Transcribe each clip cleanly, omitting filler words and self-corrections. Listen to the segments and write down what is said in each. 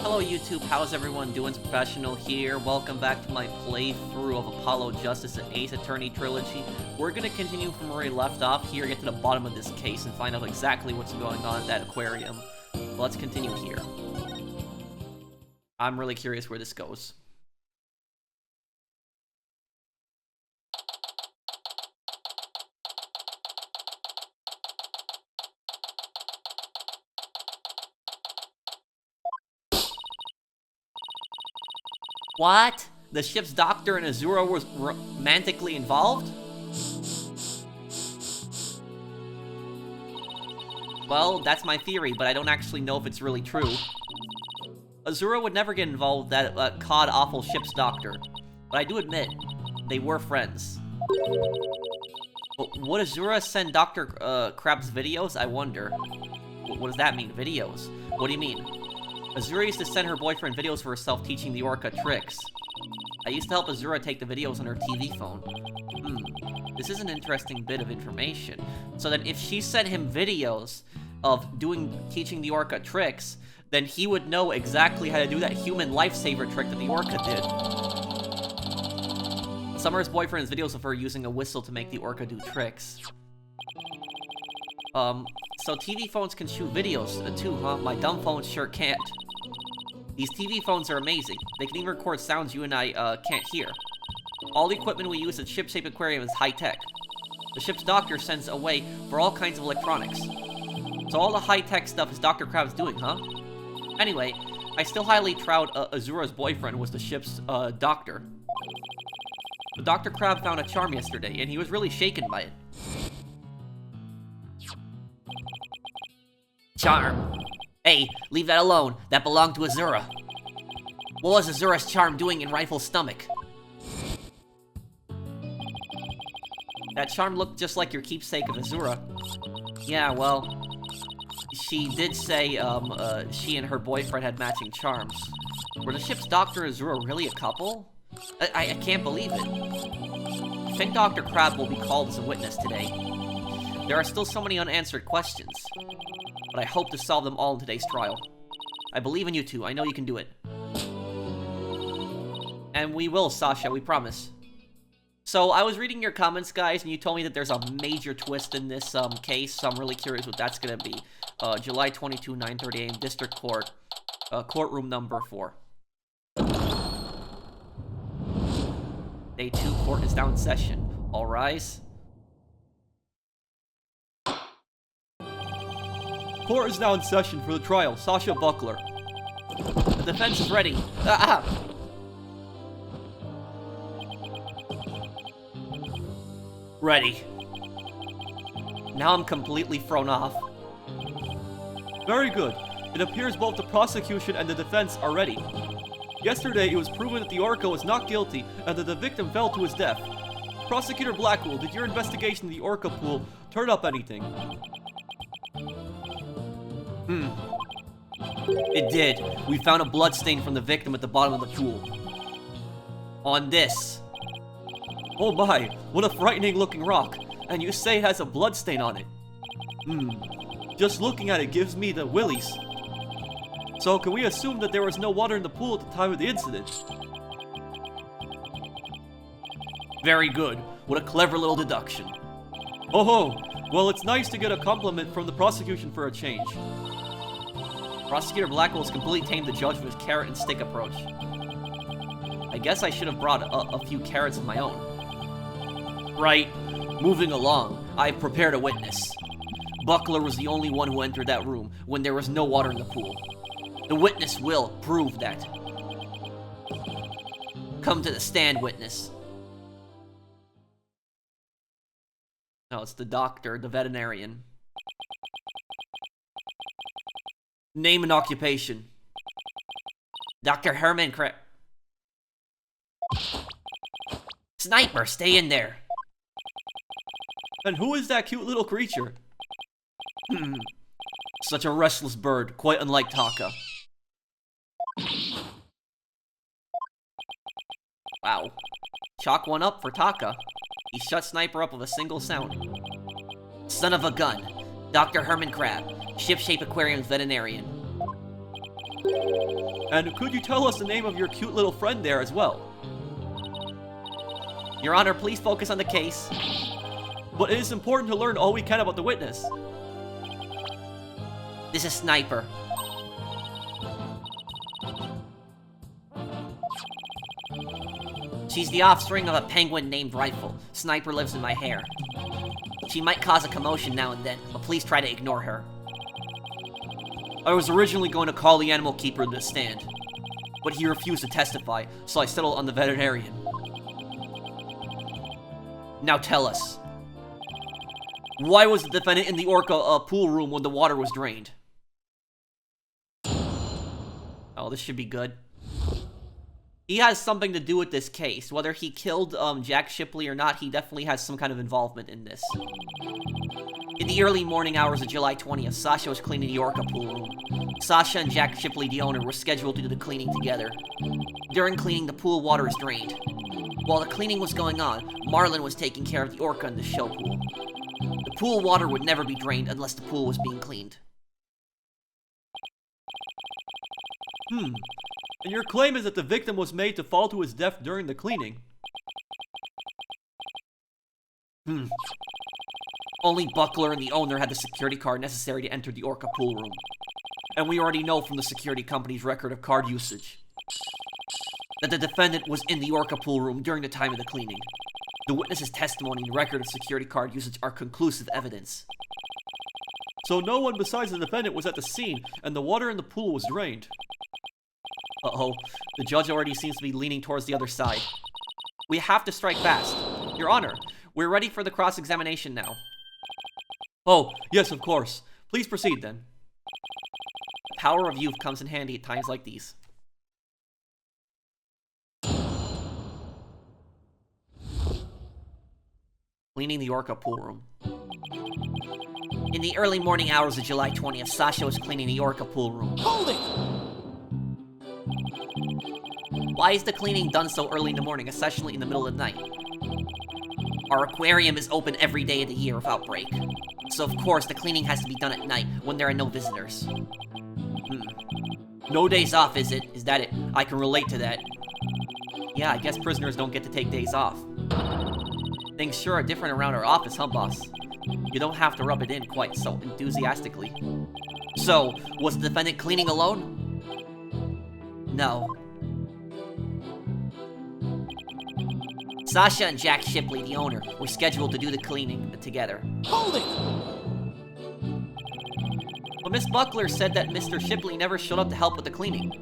Hello YouTube, how's everyone doing? It's Professional here. Welcome back to my playthrough of Apollo Justice and Ace Attorney Trilogy. We're gonna continue from where we left off here, get to the bottom of this case, and find out exactly what's going on at that aquarium. Let's continue here. I'm really curious where this goes. What? The ship's doctor and Azura was romantically involved? Well, that's my theory, but I don't actually know if it's really true. Azura would never get involved with that cod-awful ship's doctor, but I do admit, they were friends. But would Azura send Dr. Crab's videos? I wonder. What does that mean, videos? What do you mean? Azura used to send her boyfriend videos for herself teaching the orca tricks. I used to help Azura take the videos on her TV phone. This is an interesting bit of information. So then if she sent him videos of teaching the orca tricks, then he would know exactly how to do that human lifesaver trick that the orca did. Summer's boyfriend's videos of her using a whistle to make the orca do tricks. So TV phones can shoot videos too, huh? My dumb phone sure can't. These TV phones are amazing. They can even record sounds you and I can't hear. All the equipment we use at Ship-Shape Aquarium is high-tech. The ship's doctor sends away for all kinds of electronics. So all the high-tech stuff is Dr. Crab's doing, huh? Anyway, I still highly doubt Azura's boyfriend was the ship's doctor. But Dr. Crab found a charm yesterday, and he was really shaken by it. Charm. Hey, leave that alone. That belonged to Azura. What was Azura's charm doing in Rifle's stomach? That charm looked just like your keepsake of Azura. Yeah, well, she did say, she and her boyfriend had matching charms. Were the ship's doctor and Azura really a couple? I can't believe it. I think Dr. Crab will be called as a witness today. There are still so many unanswered questions, but I hope to solve them all in today's trial. I believe in you two. I know you can do it. And we will, Sasha, we promise. So, I was reading your comments, guys, and you told me that there's a major twist in this case, so I'm really curious what that's gonna be. July 22, 9:30 a.m., District Court, courtroom number 4. Day 2, court is now in session. All rise. Court is now in session for the trial. Sasha Buckler. The defense is ready. Ready. Now I'm completely thrown off. Very good. It appears both the prosecution and the defense are ready. Yesterday, it was proven that the orca was not guilty and that the victim fell to his death. Prosecutor Blackwell, did your investigation of the orca pool turn up anything? It did. We found a bloodstain from the victim at the bottom of the pool. On this. Oh my, what a frightening looking rock. And you say it has a bloodstain on it. Just looking at it gives me the willies. So can we assume that there was no water in the pool at the time of the incident? Very good. What a clever little deduction. Oh ho! Well, it's nice to get a compliment from the prosecution for a change. Prosecutor Blackwell has completely tamed the judge with his carrot and stick approach. I guess I should have brought a few carrots of my own. Right. Moving along, I've prepared a witness. Buckler was the only one who entered that room when there was no water in the pool. The witness will prove that. Come to the stand, witness. No, it's the doctor, the veterinarian. Name and occupation. Dr. Herman Sniper, stay in there. And who is that cute little creature? Such a restless bird, quite unlike Taka. Wow. Chalk one up for Taka. He shut Sniper up with a single sound. Son of a gun. Dr. Herman Crab, Ship-Shape Aquarium's veterinarian. And could you tell us the name of your cute little friend there as well? Your Honor, please focus on the case. But it is important to learn all we can about the witness. This is Sniper. She's the offspring of a penguin named Rifle. Sniper lives in my hair. She might cause a commotion now and then, but please try to ignore her. I was originally going to call the animal keeper to the stand, but he refused to testify, so I settled on the veterinarian. Now tell us, why was the defendant in the orca pool room when the water was drained? Oh, this should be good. He has something to do with this case. Whether he killed Jack Shipley or not, he definitely has some kind of involvement in this. In the early morning hours of July 20th, Sasha was cleaning the orca pool room. Sasha and Jack Shipley, the owner, were scheduled to do the cleaning together. During cleaning, the pool water is drained. While the cleaning was going on, Marlin was taking care of the orca in the show pool. The pool water would never be drained unless the pool was being cleaned. And your claim is that the victim was made to fall to his death during the cleaning. Only Buckler and the owner had the security card necessary to enter the orca pool room. And we already know from the security company's record of card usage that the defendant was in the orca pool room during the time of the cleaning. The witness's testimony and record of security card usage are conclusive evidence. So no one besides the defendant was at the scene, and the water in the pool was drained. Uh-oh, the judge already seems to be leaning towards the other side. We have to strike fast. Your Honor, we're ready for the cross-examination now. Oh, yes, of course. Please proceed, then. The power of youth comes in handy at times like these. Cleaning the orca pool room. In the early morning hours of July 20th, Sasha was cleaning the orca pool room. Hold it! Why is the cleaning done so early in the morning, especially in the middle of the night? Our aquarium is open every day of the year without break. So of course, the cleaning has to be done at night when there are no visitors. No days off, is it? Is that it? I can relate to that. Yeah, I guess prisoners don't get to take days off. Things sure are different around our office, huh, boss? You don't have to rub it in quite so enthusiastically. So, was the defendant cleaning alone? No. Sasha and Jack Shipley, the owner, were scheduled to do the cleaning together. Hold it! But Miss Buckler said that Mr. Shipley never showed up to help with the cleaning.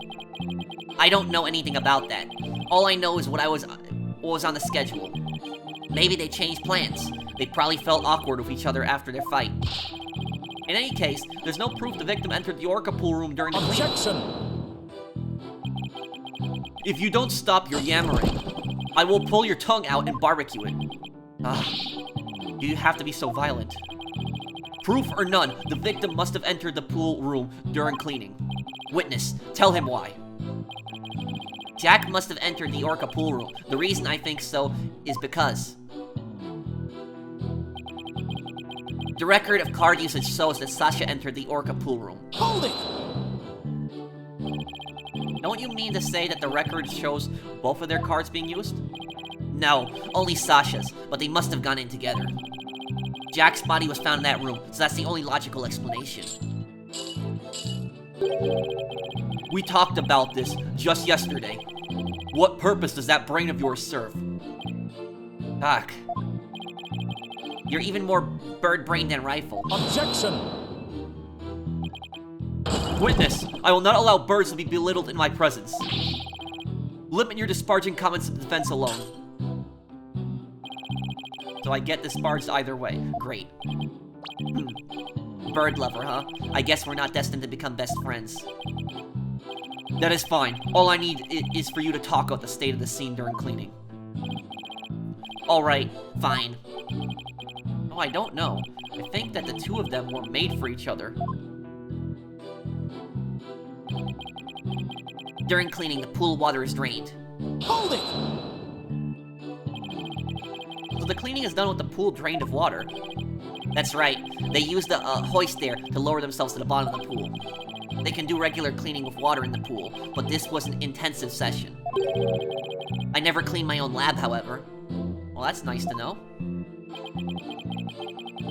I don't know anything about that. All I know is what was on the schedule. Maybe they changed plans. They probably felt awkward with each other after their fight. In any case, there's no proof the victim entered the orca pool room during the cleaning. Objection! If you don't stop your yammering, I will pull your tongue out and barbecue it. Do you have to be so violent? Proof or none, the victim must have entered the pool room during cleaning. Witness, tell him why. Jack must have entered the orca pool room. The reason I think so is because the record of card usage shows that Sasha entered the orca pool room. Hold it! Don't you mean to say that the record shows both of their cards being used? No, only Sasha's, but they must have gone in together. Jack's body was found in that room, so that's the only logical explanation. We talked about this just yesterday. What purpose does that brain of yours serve? Doc. You're even more bird-brained than Rifle. Objection! Witness, I will not allow birds to be belittled in my presence. Limit your disparaging comments to the defense alone. So I get disparaged either way. Great. Bird lover, huh? I guess we're not destined to become best friends. That is fine. All I need is for you to talk about the state of the scene during cleaning. Alright, fine. Oh, I don't know. I think that the two of them were made for each other. During cleaning, the pool water is drained. Hold it! So the cleaning is done with the pool drained of water. That's right. They used the hoist there to lower themselves to the bottom of the pool. They can do regular cleaning with water in the pool, but this was an intensive session. I never cleaned my own lab, however. Well, that's nice to know.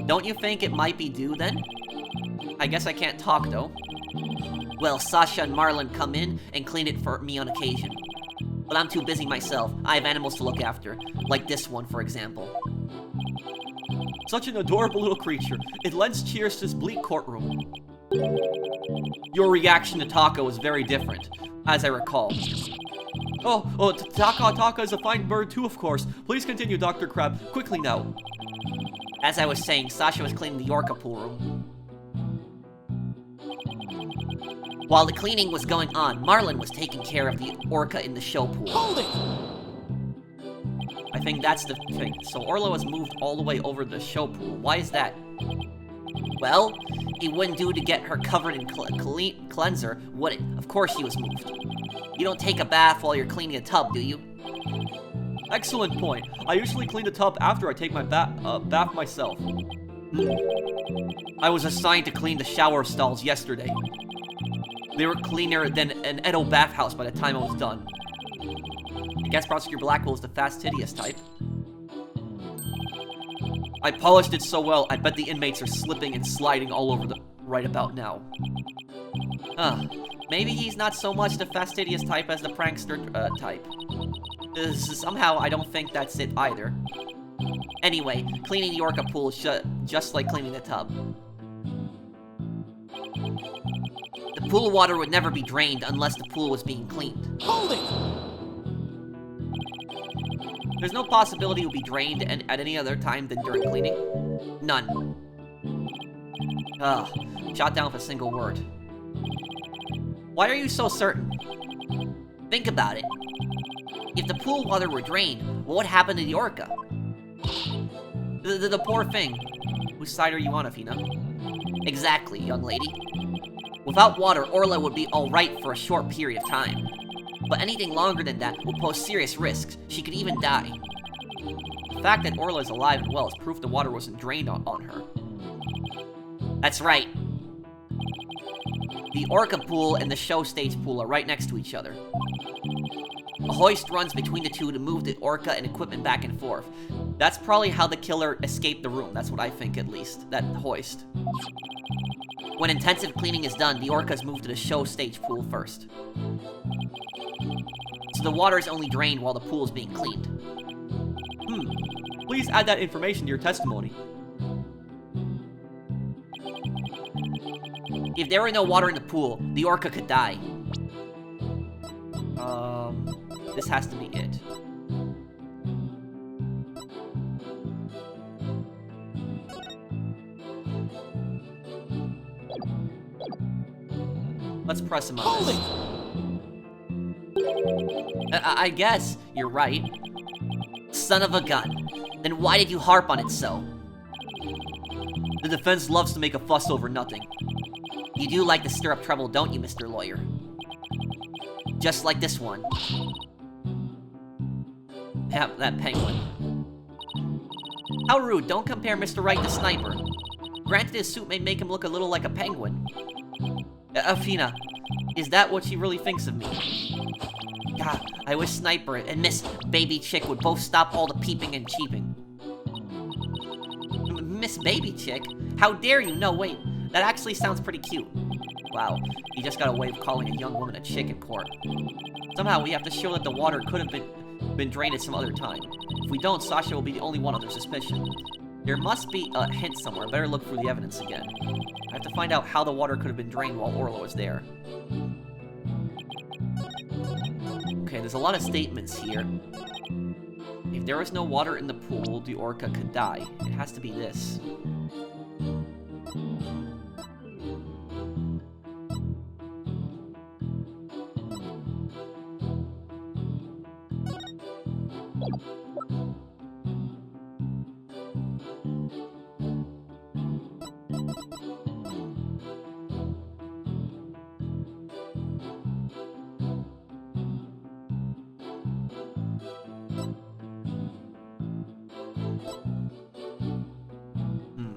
Don't you think it might be due, then? I guess I can't talk, though. Well, Sasha and Marlin come in and clean it for me on occasion. But I'm too busy myself. I have animals to look after, like this one, for example. Such an adorable little creature. It lends cheers to this bleak courtroom. Your reaction to Taka was very different, as I recall. Taka is a fine bird too, of course. Please continue, Dr. Crab. Quickly now. As I was saying, Sasha was cleaning the orca pool room. While the cleaning was going on, Marlin was taking care of the orca in the show pool. Hold it! I think that's the thing. So Orlo has moved all the way over the show pool. Why is that? Well, it wouldn't do to get her covered in cleanser, would it? Of course she was moved. You don't take a bath while you're cleaning a tub, do you? Excellent point. I usually clean the tub after I take my bath myself. I was assigned to clean the shower stalls yesterday. They were cleaner than an Edo bathhouse by the time I was done. I guess Prosecutor Blackwell is the fastidious type. I polished it so well, I bet the inmates are slipping and sliding all over the right about now. Maybe he's not so much the fastidious type as the prankster type. Somehow, I don't think that's it either. Anyway, cleaning the orca pool is just like cleaning the tub. The pool water would never be drained unless the pool was being cleaned. Hold it! There's no possibility it would be drained at any other time than during cleaning? None. Shot down with a single word. Why are you so certain? Think about it. If the pool water were drained, what would happen to the orca? The poor thing. Whose side are you on, Afina? Exactly, young lady. Without water, Orla would be alright for a short period of time. But anything longer than that would pose serious risks. She could even die. The fact that Orla is alive and well is proof the water wasn't drained on her. That's right. The orca pool and the show stage pool are right next to each other. A hoist runs between the two to move the orca and equipment back and forth. That's probably how the killer escaped the room. That's what I think, at least. That hoist. When intensive cleaning is done, the orcas move to the show stage pool first. So the water is only drained while the pool is being cleaned. Please add that information to your testimony. If there were no water in the pool, the orca could die. This has to be it. Let's press him on this. I guess you're right. Son of a gun. Then why did you harp on it so? The defense loves to make a fuss over nothing. You do like to stir up trouble, don't you, Mr. Lawyer? Just like this one. That penguin. How rude, don't compare Mr. Wright to Sniper. Granted, his suit may make him look a little like a penguin. Afina, is that what she really thinks of me? God, I wish Sniper and Miss Baby Chick would both stop all the peeping and cheeping. Miss Baby Chick? How dare you? No, wait. That actually sounds pretty cute. Wow, he just got away with calling a young woman a chick in court. Somehow we have to show that the water could have been drained at some other time. If we don't, Sasha will be the only one under suspicion. There must be a hint somewhere. Better look through the evidence again. I have to find out how the water could have been drained while Orlo was there. Okay, there's a lot of statements here. If there was no water in the pool, the orca could die. It has to be this.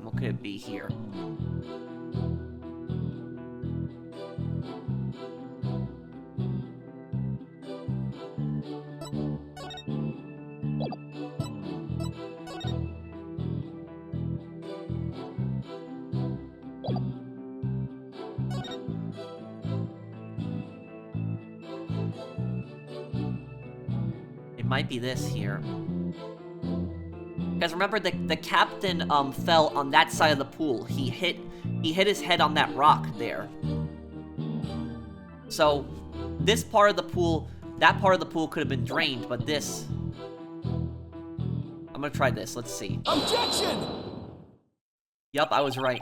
What could it be here? might be this here. Because remember, the captain fell on that side of the pool. He hit his head on that rock there. So this part of the pool, that part of the pool could have been drained, but this... I'm gonna try this. Let's see. Objection! Yup, I was right.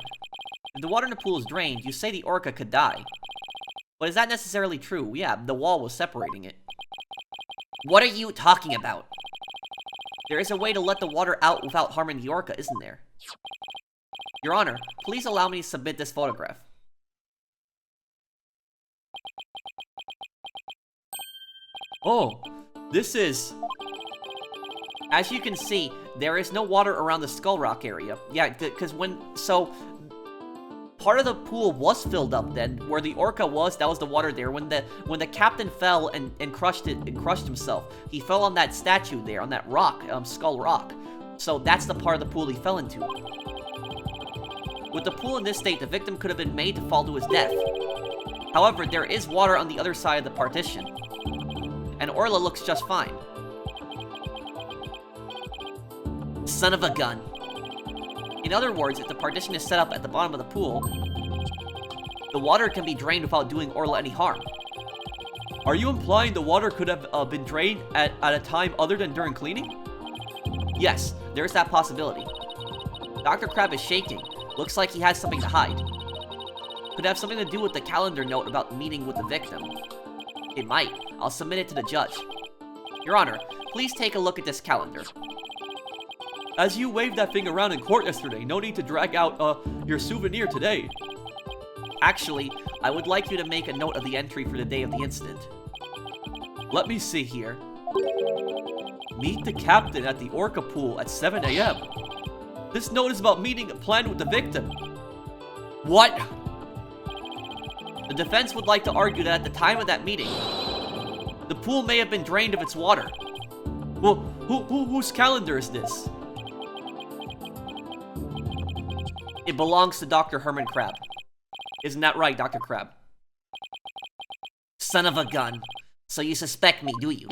If the water in the pool is drained, you say the orca could die. But is that necessarily true? Yeah, the wall was separating it. What are you talking about? There is a way to let the water out without harming the orca, isn't there? Your Honor, please allow me to submit this photograph. Oh, this is... As you can see, there is no water around the Skull Rock area. Yeah, because so... Part of the pool was filled up then, where the orca was, that was the water there. When the captain fell and crushed himself, he fell on that statue there, on that rock, Skull Rock. So that's the part of the pool he fell into. With the pool in this state, the victim could have been made to fall to his death. However, there is water on the other side of the partition. And Orla looks just fine. Son of a gun. In other words, if the partition is set up at the bottom of the pool, the water can be drained without doing Orla any harm. Are you implying the water could have been drained at a time other than during cleaning? Yes, there is that possibility. Dr. Crab is shaking. Looks like he has something to hide. Could have something to do with the calendar note about meeting with the victim. It might. I'll submit it to the judge. Your Honor, please take a look at this calendar. As you waved that thing around in court yesterday, no need to drag out, your souvenir today. Actually, I would like you to make a note of the entry for the day of the incident. Let me see here. Meet the captain at the orca pool at 7 a.m. This note is about meeting planned with the victim. What? The defense would like to argue that at the time of that meeting, the pool may have been drained of its water. Well, whose calendar is this? It belongs to Dr. Herman Crab. Isn't that right, Dr. Crab? Son of a gun. So you suspect me, do you?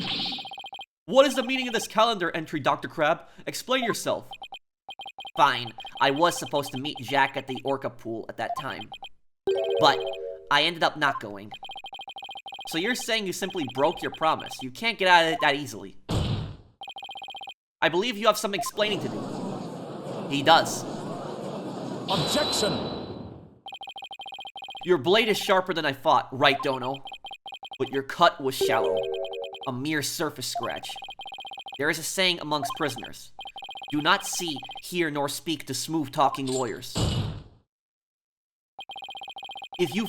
What is the meaning of this calendar entry, Dr. Crab? Explain yourself. Fine. I was supposed to meet Jack at the orca pool at that time. But I ended up not going. So you're saying you simply broke your promise. You can't get out of it that easily. I believe you have some explaining to do. He does. Objection! Your blade is sharper than I thought, right, Dono? But your cut was shallow. A mere surface scratch. There is a saying amongst prisoners. Do not see, hear, nor speak to smooth-talking lawyers. If you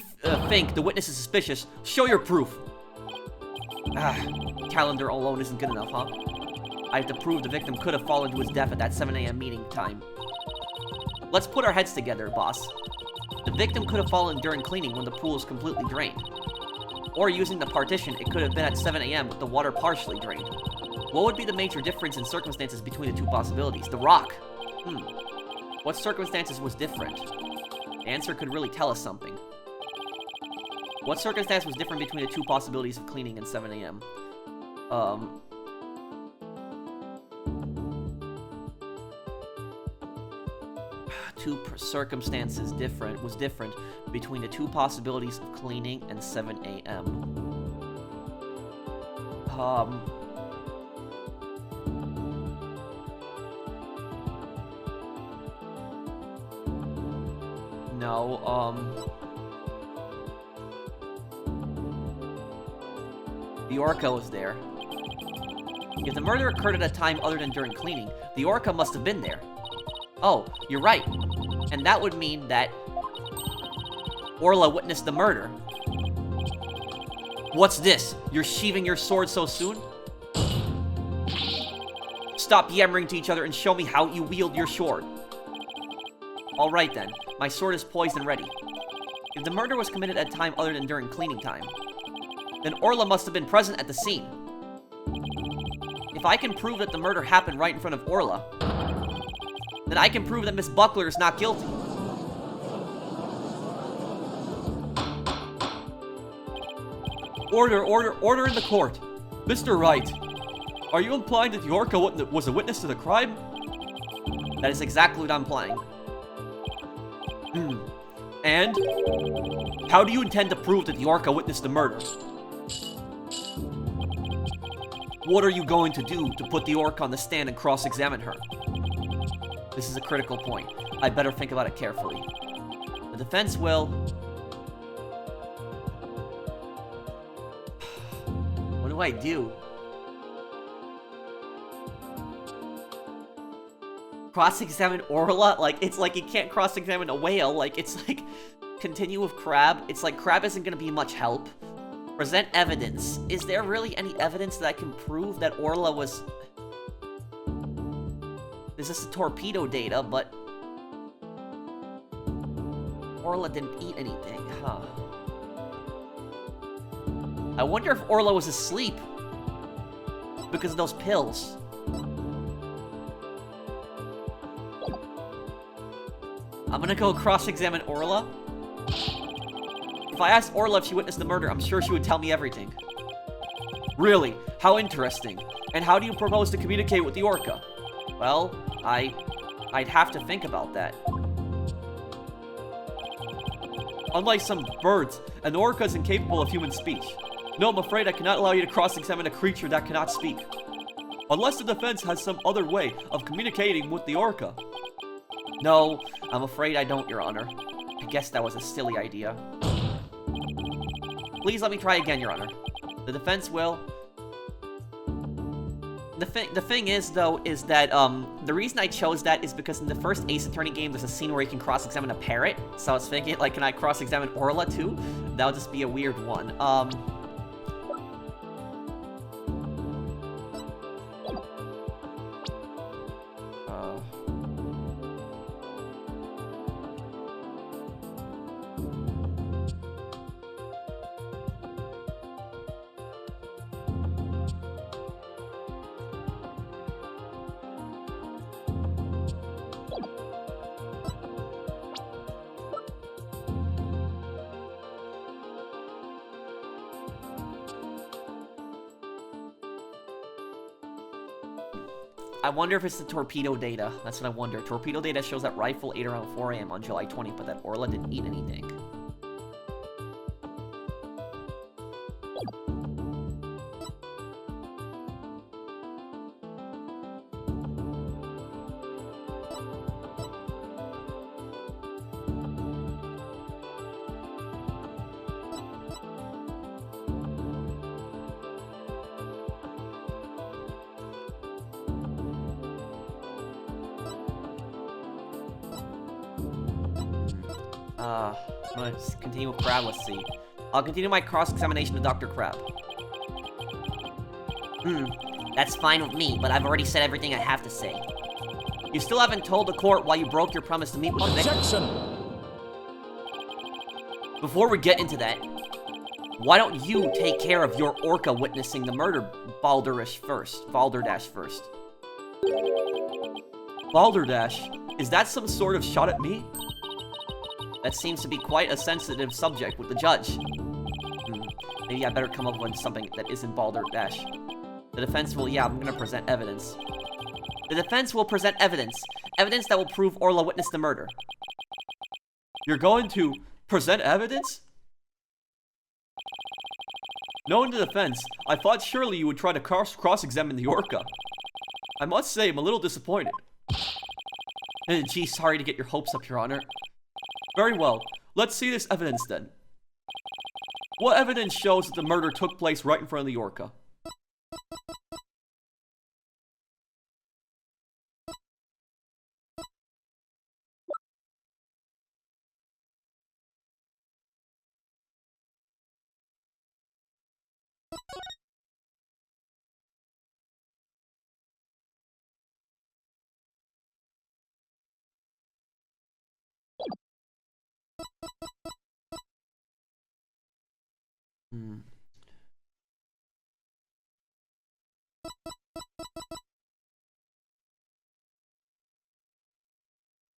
think the witness is suspicious, show your proof. Calendar alone isn't good enough, huh? I have to prove the victim could have fallen to his death at that 7 a.m. meeting time. Let's put our heads together, boss. The victim could have fallen during cleaning when the pool is completely drained. Or using the partition, it could have been at 7 a.m. with the water partially drained. What would be the major difference in circumstances between the two possibilities? The rock. What circumstances was different? The answer could really tell us something. What circumstance was different between the two possibilities of cleaning and 7 a.m.? Two circumstances was different between the two possibilities of cleaning and 7 a.m. The orca was there. If the murder occurred at a time other than during cleaning, the orca must have been there. Oh, you're right. And that would mean that Orla witnessed the murder. What's this? You're sheathing your sword so soon? Stop yammering to each other and show me how you wield your sword. Alright then, my sword is poised and ready. If the murder was committed at a time other than during cleaning time, then Orla must have been present at the scene. If I can prove that the murder happened right in front of Orla, then I can prove that Miss Buckler is not guilty. Order in the court. Mr. Wright. Are you implying that the orca was a witness to the crime? That is exactly what I'm implying. And? How do you intend to prove that the orca witnessed the murder? What are you going to do to put the orca on the stand and cross-examine her? This is a critical point. I better think about it carefully. The defense will... What do I do? Cross-examine Orla? Like, it's like you can't cross-examine a whale. Like, it's like... Continue with Crab. It's like Crab isn't gonna be much help. Present evidence. Is there really any evidence that I can prove that Orla was... There's just the torpedo data, but... Orla didn't eat anything, huh? I wonder if Orla was asleep because of those pills. I'm gonna go cross-examine Orla. If I asked Orla if she witnessed the murder, I'm sure she would tell me everything. Really? How interesting. And how do you propose to communicate with the orca? Well, I'd have to think about that. Unlike some birds, an orca is incapable of human speech. No, I'm afraid I cannot allow you to cross-examine a creature that cannot speak. Unless the defense has some other way of communicating with the orca. No, I'm afraid I don't, Your Honor. I guess that was a silly idea. Please let me try again, Your Honor. The defense will... The thing is, though, is that, the reason I chose that is because in the first Ace Attorney game, there's a scene where you can cross-examine a parrot. So I was thinking, like, can I cross-examine Orla, too? That would just be a weird one. I wonder if it's the torpedo data. That's what I wonder. Torpedo data shows that Rifle ate around 4 AM on July 20th, but that Orla didn't eat anything. I'm gonna just continue with Crab, let's see. I'll continue my cross-examination of Dr. Crab. That's fine with me, but I've already said everything I have to say. You still haven't told the court why you broke your promise to meet with the victim. Objection! Before we get into that, why don't you take care of your orca witnessing the murder, Balderdash first? Balderdash? Is that some sort of shot at me? That seems to be quite a sensitive subject with the judge. Maybe I better come up with something that isn't Balderdash. The defense will, yeah, I'm gonna present evidence. The defense will present evidence. Evidence that will prove Orla witnessed the murder. You're going to present evidence? Knowing the defense, I thought surely you would try to cross-examine the orca. I must say, I'm a little disappointed. Gee, sorry to get your hopes up, Your Honor. Very well. Let's see this evidence then. What evidence shows that the murder took place right in front of the orca?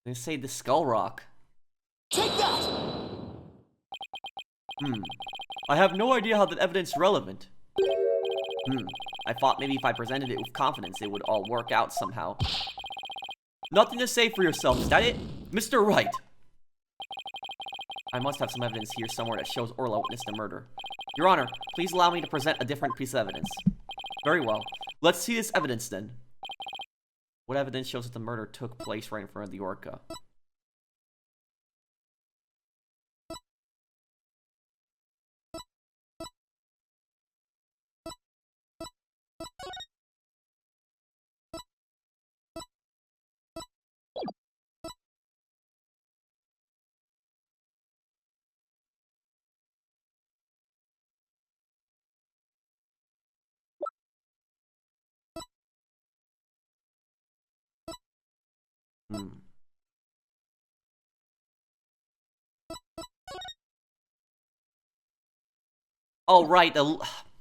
They say the Skull Rock. Take that! I have no idea how that evidence is relevant. I thought maybe if I presented it with confidence, it would all work out somehow. Nothing to say for yourself, is that it? Mr. Wright. I must have some evidence here somewhere that shows Orla witnessed the murder. Your Honor, please allow me to present a different piece of evidence. Very well. Let's see this evidence then. What evidence shows that the murder took place right in front of the orca? Oh, right,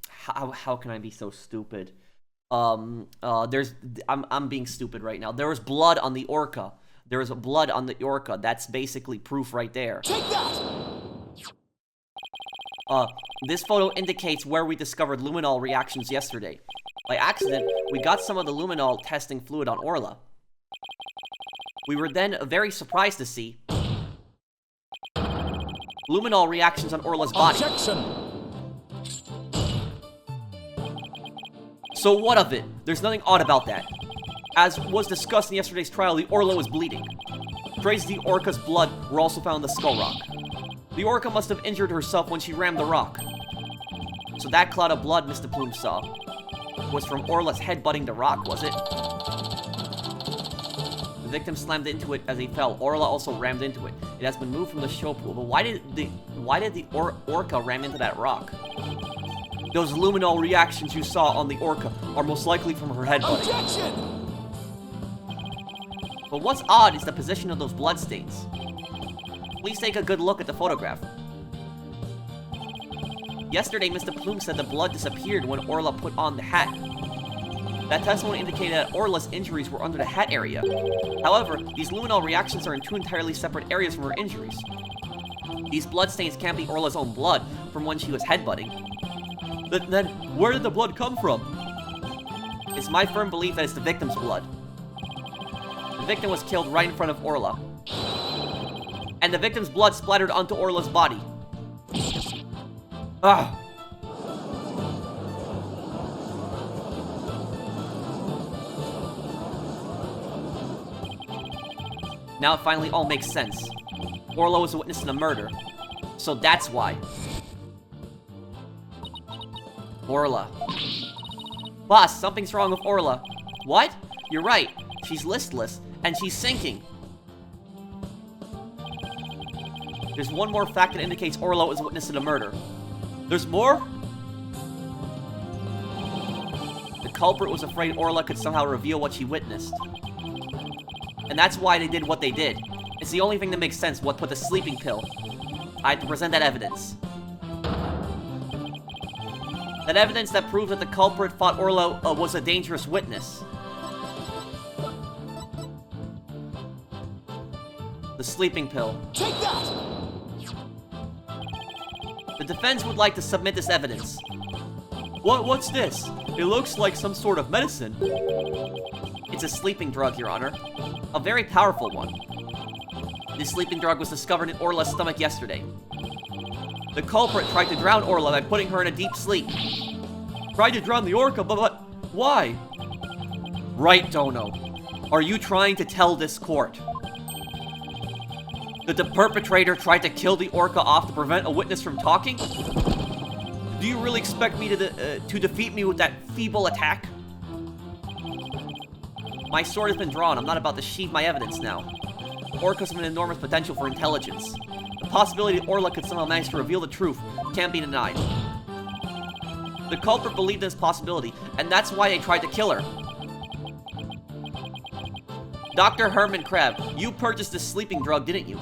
how can I be so stupid? I'm being stupid right now. There was blood on the orca. There was blood on the orca. That's basically proof right there. Take that! This photo indicates where we discovered luminol reactions yesterday. By accident, we got some of the luminol testing fluid on Orla. We were then very surprised to see luminol reactions on Orla's body. Objection! So what of it? There's nothing odd about that. As was discussed in yesterday's trial, the Orla was bleeding. Traces of the orca's blood were also found in the skull rock. The orca must have injured herself when she rammed the rock. So that cloud of blood Mr. Plume saw was from Orla's head butting the rock, was it? The victim slammed into it as he fell. Orla also rammed into it. It has been moved from the show pool, but why did the orca ram into that rock? Those luminol reactions you saw on the orca are most likely from her head butting. Objection! But what's odd is the position of those bloodstains. Please take a good look at the photograph. Yesterday, Mr. Plume said the blood disappeared when Orla put on the hat. That testimony indicated that Orla's injuries were under the hat area. However, these luminol reactions are in two entirely separate areas from her injuries. These bloodstains can't be Orla's own blood from when she was headbutting. Then where did the blood come from? It's my firm belief that it's the victim's blood. The victim was killed right in front of Orla. And the victim's blood splattered onto Orla's body. Ah! Now it finally all makes sense. Orla was a witness to the murder. So that's why. Orla. Boss, something's wrong with Orla. What? You're right. She's listless, and she's sinking. There's one more fact that indicates Orla was a witness to the murder. There's more? The culprit was afraid Orla could somehow reveal what she witnessed. And that's why they did what they did. It's the only thing that makes sense, what put the sleeping pill. I had to present that evidence. That evidence that proved that the culprit thought Orla was a dangerous witness. The sleeping pill. Take that! The defense would like to submit this evidence. What's this? It looks like some sort of medicine. It's a sleeping drug, Your Honor. A very powerful one. This sleeping drug was discovered in Orla's stomach yesterday. The culprit tried to drown Orla by putting her in a deep sleep. Tried to drown the orca, but why? Right, Dono. Are you trying to tell this court that the perpetrator tried to kill the orca off to prevent a witness from talking? Do you really expect me to defeat me with that feeble attack? My sword has been drawn. I'm not about to sheathe my evidence now. Orcas have an enormous potential for intelligence. The possibility that Orla could somehow manage to reveal the truth can't be denied. The culprit believed in this possibility, and that's why they tried to kill her. Dr. Herman Crab, you purchased this sleeping drug, didn't you?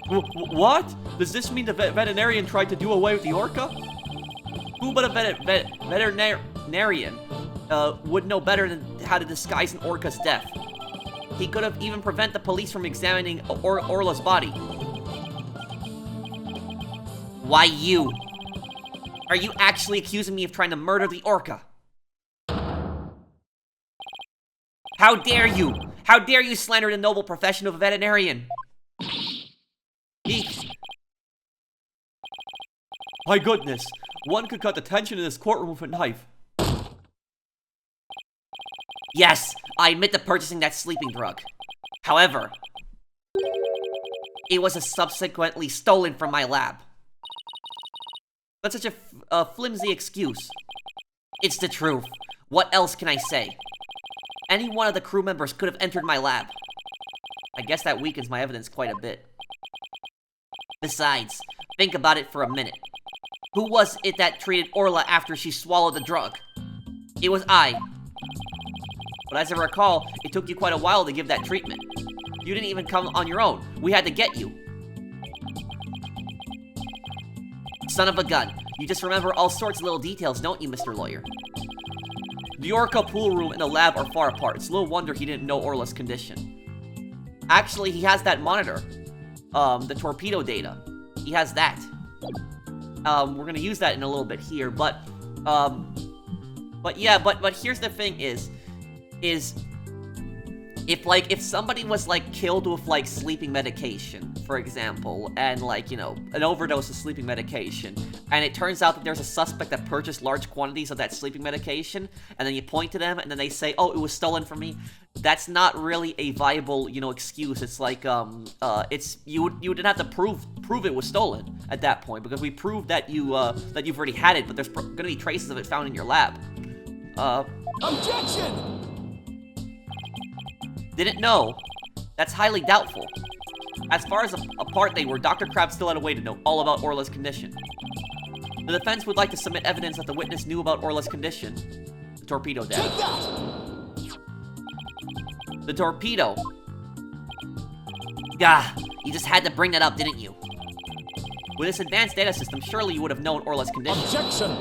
What? Does this mean the veterinarian tried to do away with the orca? Who but a veterinarian would know better than how to disguise an orca's death? He could have even prevented the police from examining Orla's body. Why you? Are you actually accusing me of trying to murder the orca? How dare you? How dare you slander the noble profession of a veterinarian? Eek. My goodness, one could cut the tension in this courtroom with a knife. Yes, I admit to purchasing that sleeping drug. However, it was subsequently stolen from my lab. That's such a flimsy excuse. It's the truth. What else can I say? Any one of the crew members could have entered my lab. I guess that weakens my evidence quite a bit. Besides, think about it for a minute. Who was it that treated Orla after she swallowed the drug? It was I. But as I recall, it took you quite a while to give that treatment. You didn't even come on your own. We had to get you. Son of a gun. You just remember all sorts of little details, don't you, Mr. Lawyer? The orca pool room and the lab are far apart. It's little wonder he didn't know Orla's condition. Actually, he has that monitor. The torpedo data. He has that. We're gonna use that in a little bit here, but yeah, but here's the thing is if somebody was like killed with like sleeping medication, for example, and like, you know, an overdose of sleeping medication, and it turns out that there's a suspect that purchased large quantities of that sleeping medication, and then you point to them and then they say, oh, it was stolen from me, that's not really a viable, you know, excuse. It's like it's you didn't have to prove it was stolen at that point, because we proved that you've already had it, but there's gonna be traces of it found in your lab. Objection! Didn't know. That's highly doubtful. As far as apart they were, Dr. Crab still had a way to know all about Orla's condition. The defense would like to submit evidence that the witness knew about Orla's condition. The torpedo data. Take that! The torpedo. Gah, you just had to bring that up, didn't you? With this advanced data system, surely you would have known Orla's condition. Objection!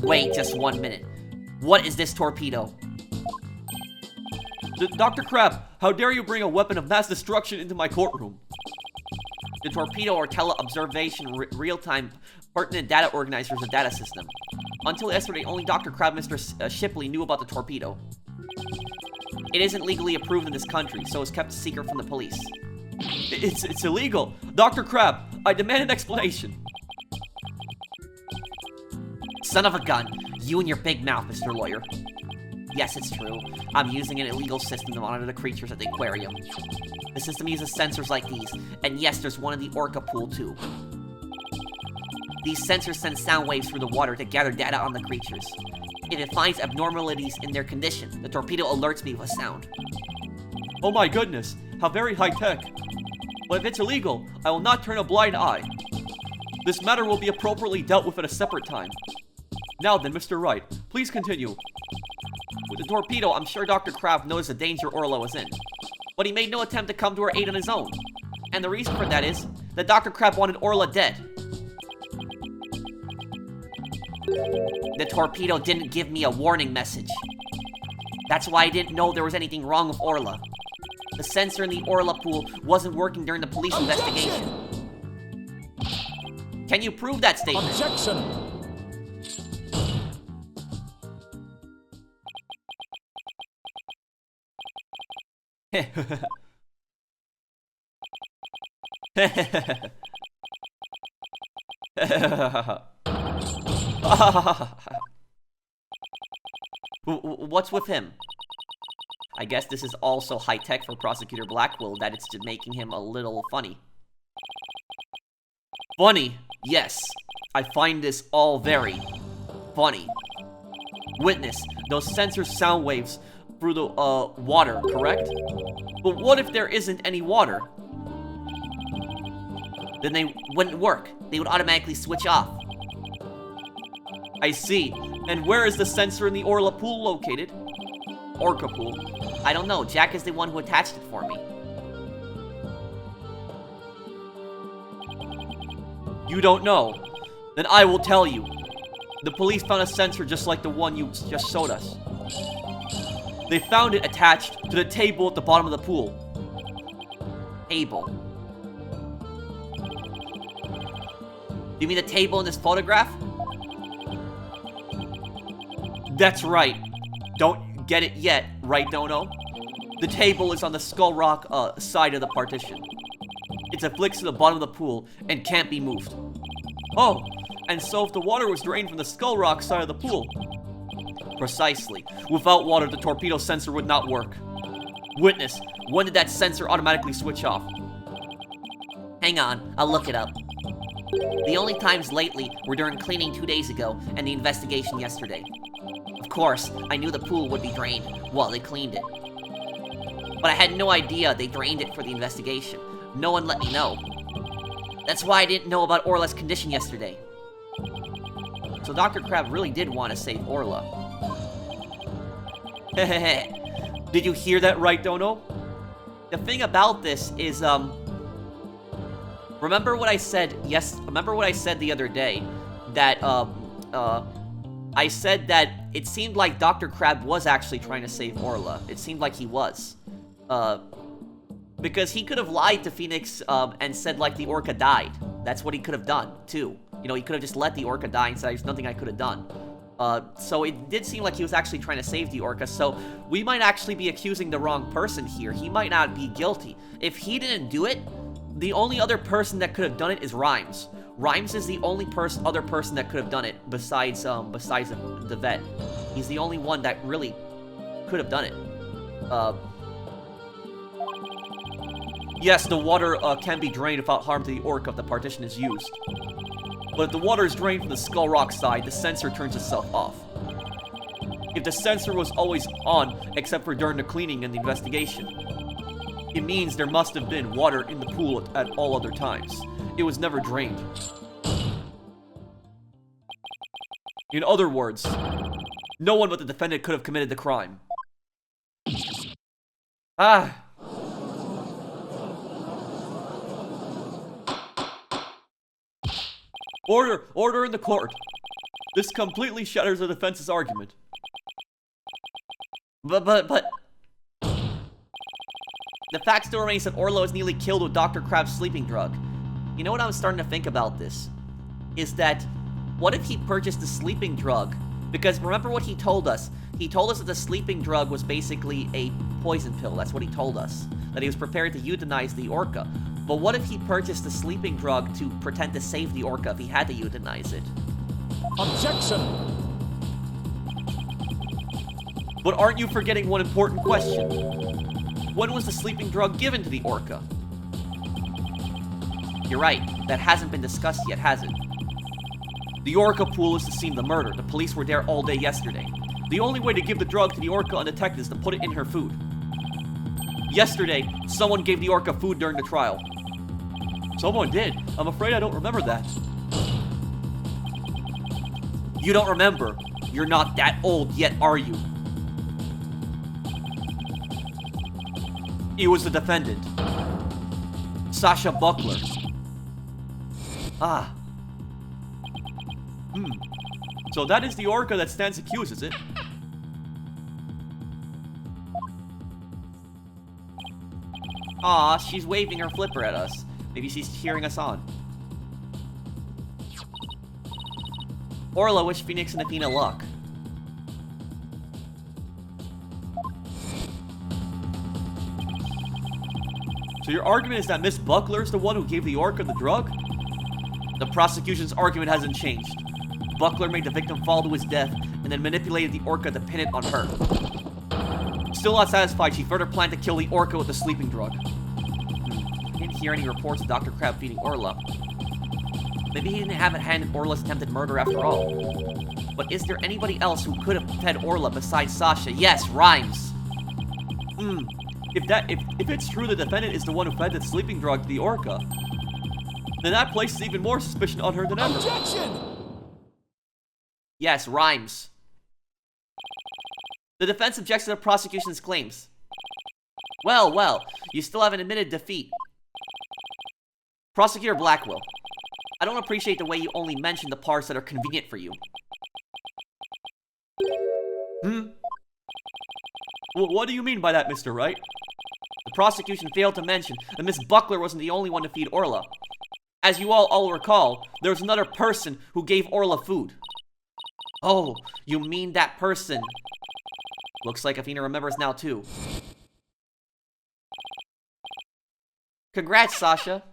Wait just 1 minute. What is this torpedo? Dr. Crab, how dare you bring a weapon of mass destruction into my courtroom? The torpedo or tele-observation real-time pertinent data organizer is a data system. Until yesterday, only Dr. Crab and Mr. Shipley knew about the torpedo. It isn't legally approved in this country, so it's kept secret from the police. It's illegal. Dr. Crab, I demand an explanation. Son of a gun. You and your big mouth, Mr. Lawyer. Yes, it's true. I'm using an illegal system to monitor the creatures at the aquarium. The system uses sensors like these, and yes, there's one in the orca pool too. These sensors send sound waves through the water to gather data on the creatures. If it finds abnormalities in their condition, the torpedo alerts me with a sound. Oh my goodness, how very high-tech. But if it's illegal, I will not turn a blind eye. This matter will be appropriately dealt with at a separate time. Now then, Mr. Wright, please continue. With the torpedo, I'm sure Dr. Crab knows the danger Orla was in. But he made no attempt to come to her aid on his own. And the reason for that is that Dr. Crab wanted Orla dead. The torpedo didn't give me a warning message. That's why I didn't know there was anything wrong with Orla. The sensor in the Orla pool wasn't working during the police investigation. Can you prove that statement? Objection! What's with him? I guess this is also high-tech for Prosecutor Blackwell, that it's just making him a little funny. Funny, yes. I find this all very funny. Witness, those sensors sound waves through the, water, correct? But what if there isn't any water? Then they wouldn't work. They would automatically switch off. I see. And where is the sensor in the Orla pool located? Orca pool. I don't know. Jack is the one who attached it for me. You don't know? Then I will tell you. The police found a sensor just like the one you just showed us. They found it attached to the table at the bottom of the pool. Table. You mean the table in this photograph? That's right. Don't get it yet, right, Dono? The table is on the Skull Rock side of the partition. It's affixed to the bottom of the pool and can't be moved. Oh, and so if the water was drained from the Skull Rock side of the pool. Precisely. Without water, the torpedo sensor would not work. Witness, when did that sensor automatically switch off? Hang on, I'll look it up. The only times lately were during cleaning 2 days ago and the investigation yesterday. Of course, I knew the pool would be drained while they cleaned it. But I had no idea they drained it for the investigation. No one let me know. That's why I didn't know about Orla's condition yesterday. So Dr. Crab really did want to save Orla. Hehehe. Did you hear that right, Dono? The thing about this is, remember what I said the other day? That, I said that it seemed like Dr. Crab was actually trying to save Orla. It seemed like he was. Because he could have lied to Phoenix, and said, like, the orca died. That's what he could have done, too. You know, he could have just let the orca die and said, there's nothing I could have done. So it did seem like he was actually trying to save the orca, so we might actually be accusing the wrong person here. He might not be guilty. If he didn't do it, the only other person that could have done it is Rhymes. Rhymes is the only other person that could have done it besides the vet. He's the only one that really could have done it. Yes, the water can be drained without harm to the orca if the partition is used. But if the water is drained from the Skull Rock side, the sensor turns itself off. If the sensor was always on, except for during the cleaning and the investigation, it means there must have been water in the pool at all other times. It was never drained. In other words, no one but the defendant could have committed the crime. Ah! Order in the court. This completely shatters the defense's argument. But... The fact still remains that Orla was nearly killed with Dr. Crab's sleeping drug. You know what I'm starting to think about this? Is that, what if he purchased the sleeping drug? Because remember what he told us? He told us that the sleeping drug was basically a poison pill. That's what he told us. That he was prepared to euthanize the orca. But what if he purchased the sleeping drug to pretend to save the orca if he had to euthanize it? Objection! But aren't you forgetting one important question? When was the sleeping drug given to the orca? You're right. That hasn't been discussed yet, has it? The orca pool is the scene of the murder. The police were there all day yesterday. The only way to give the drug to the orca undetected is to put it in her food. Yesterday, someone gave the orca food during the trial. Someone did. I'm afraid I don't remember that. You don't remember? You're not that old yet, are you? It was the defendant. Sasha Buckler. Ah. So that is the orca that stands accused, is it? Aw, she's waving her flipper at us. Maybe she's cheering us on. Orla wished Phoenix and Athena luck. So your argument is that Miss Buckler is the one who gave the orca the drug? The prosecution's argument hasn't changed. Buckler made the victim fall to his death and then manipulated the orca to pin it on her. Still not satisfied, she further planned to kill the orca with the sleeping drug. I didn't hear any reports of Dr. Crab feeding Orla. Maybe he didn't have a hand in Orla's attempted murder after all. But is there anybody else who could have fed Orla besides Sasha? Yes, Rhymes. If it's true the defendant is the one who fed the sleeping drug to the orca, then that places even more suspicion on her than ever. Objection! Yes, Rhymes. The defense objects to the prosecution's claims. Well, you still haven't admitted defeat. Prosecutor Blackwell, I don't appreciate the way you only mention the parts that are convenient for you. What do you mean by that, Mr. Wright? The prosecution failed to mention that Miss Buckler wasn't the only one to feed Orla. As you all recall, there was another person who gave Orla food. Oh, you mean that person? Looks like Athena remembers now too. Congrats, Sasha.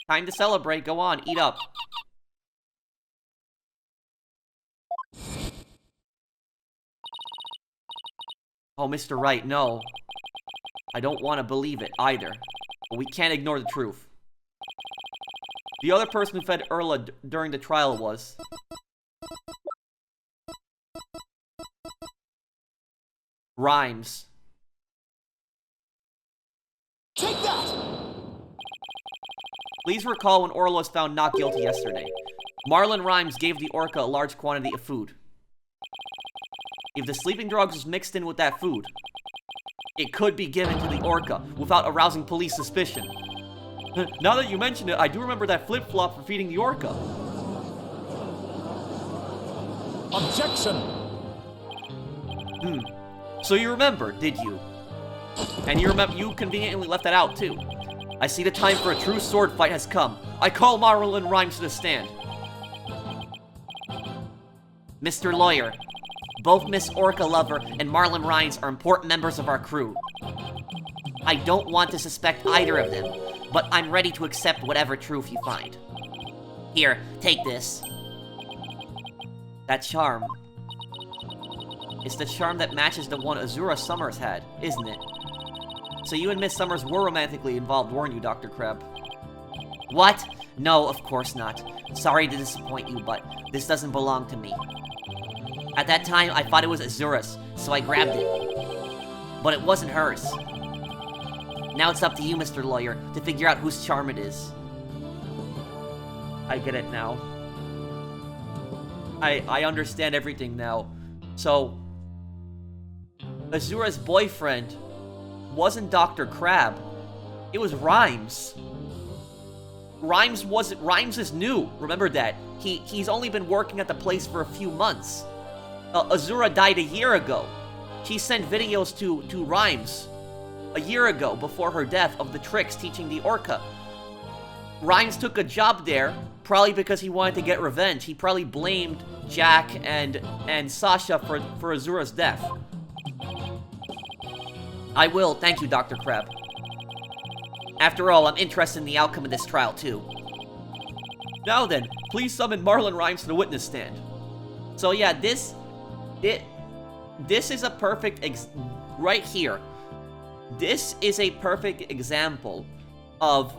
Time to celebrate. Go on, eat up. Oh, Mr. Wright, no. I don't want to believe it either. But we can't ignore the truth. The other person who fed Orla during the trial was... Rhymes. Take that! Please recall when Orla was found not guilty yesterday. Marlin Rhymes gave the orca a large quantity of food. If the sleeping drugs was mixed in with that food, it could be given to the orca without arousing police suspicion. Now that you mention it, I do remember that flip-flop for feeding the orca. Objection! So you remember, did you? And you conveniently left that out, too. I see the time for a true sword fight has come. I call Marlin Rhymes to the stand. Mr. Lawyer, both Miss Orca Lover and Marlin Rhymes are important members of our crew. I don't want to suspect either of them, but I'm ready to accept whatever truth you find. Here, take this. That charm. It's the charm that matches the one Azura Summers had, isn't it? So you and Miss Summers were romantically involved, weren't you, Dr. Kreb? What? No, of course not. Sorry to disappoint you, but this doesn't belong to me. At that time, I thought it was Azura's, so I grabbed it. But it wasn't hers. Now it's up to you, Mr. Lawyer, to figure out whose charm it is. I get it now. I understand everything now. So, Azura's boyfriend wasn't Dr. Crab. It was Rhymes. Rhymes is new. Remember that. He's only been working at the place for a few months. Azura died a year ago. She sent videos to Rhymes a year ago before her death of the tricks teaching the orca. Rhymes took a job there, probably because he wanted to get revenge. He probably blamed Jack and Sasha for Azura's death. I will, thank you, Dr. Kreb. After all, I'm interested in the outcome of this trial, too. Now then, please summon Marlin Rhymes to the witness stand. So yeah, this is a perfect right here. This is a perfect example of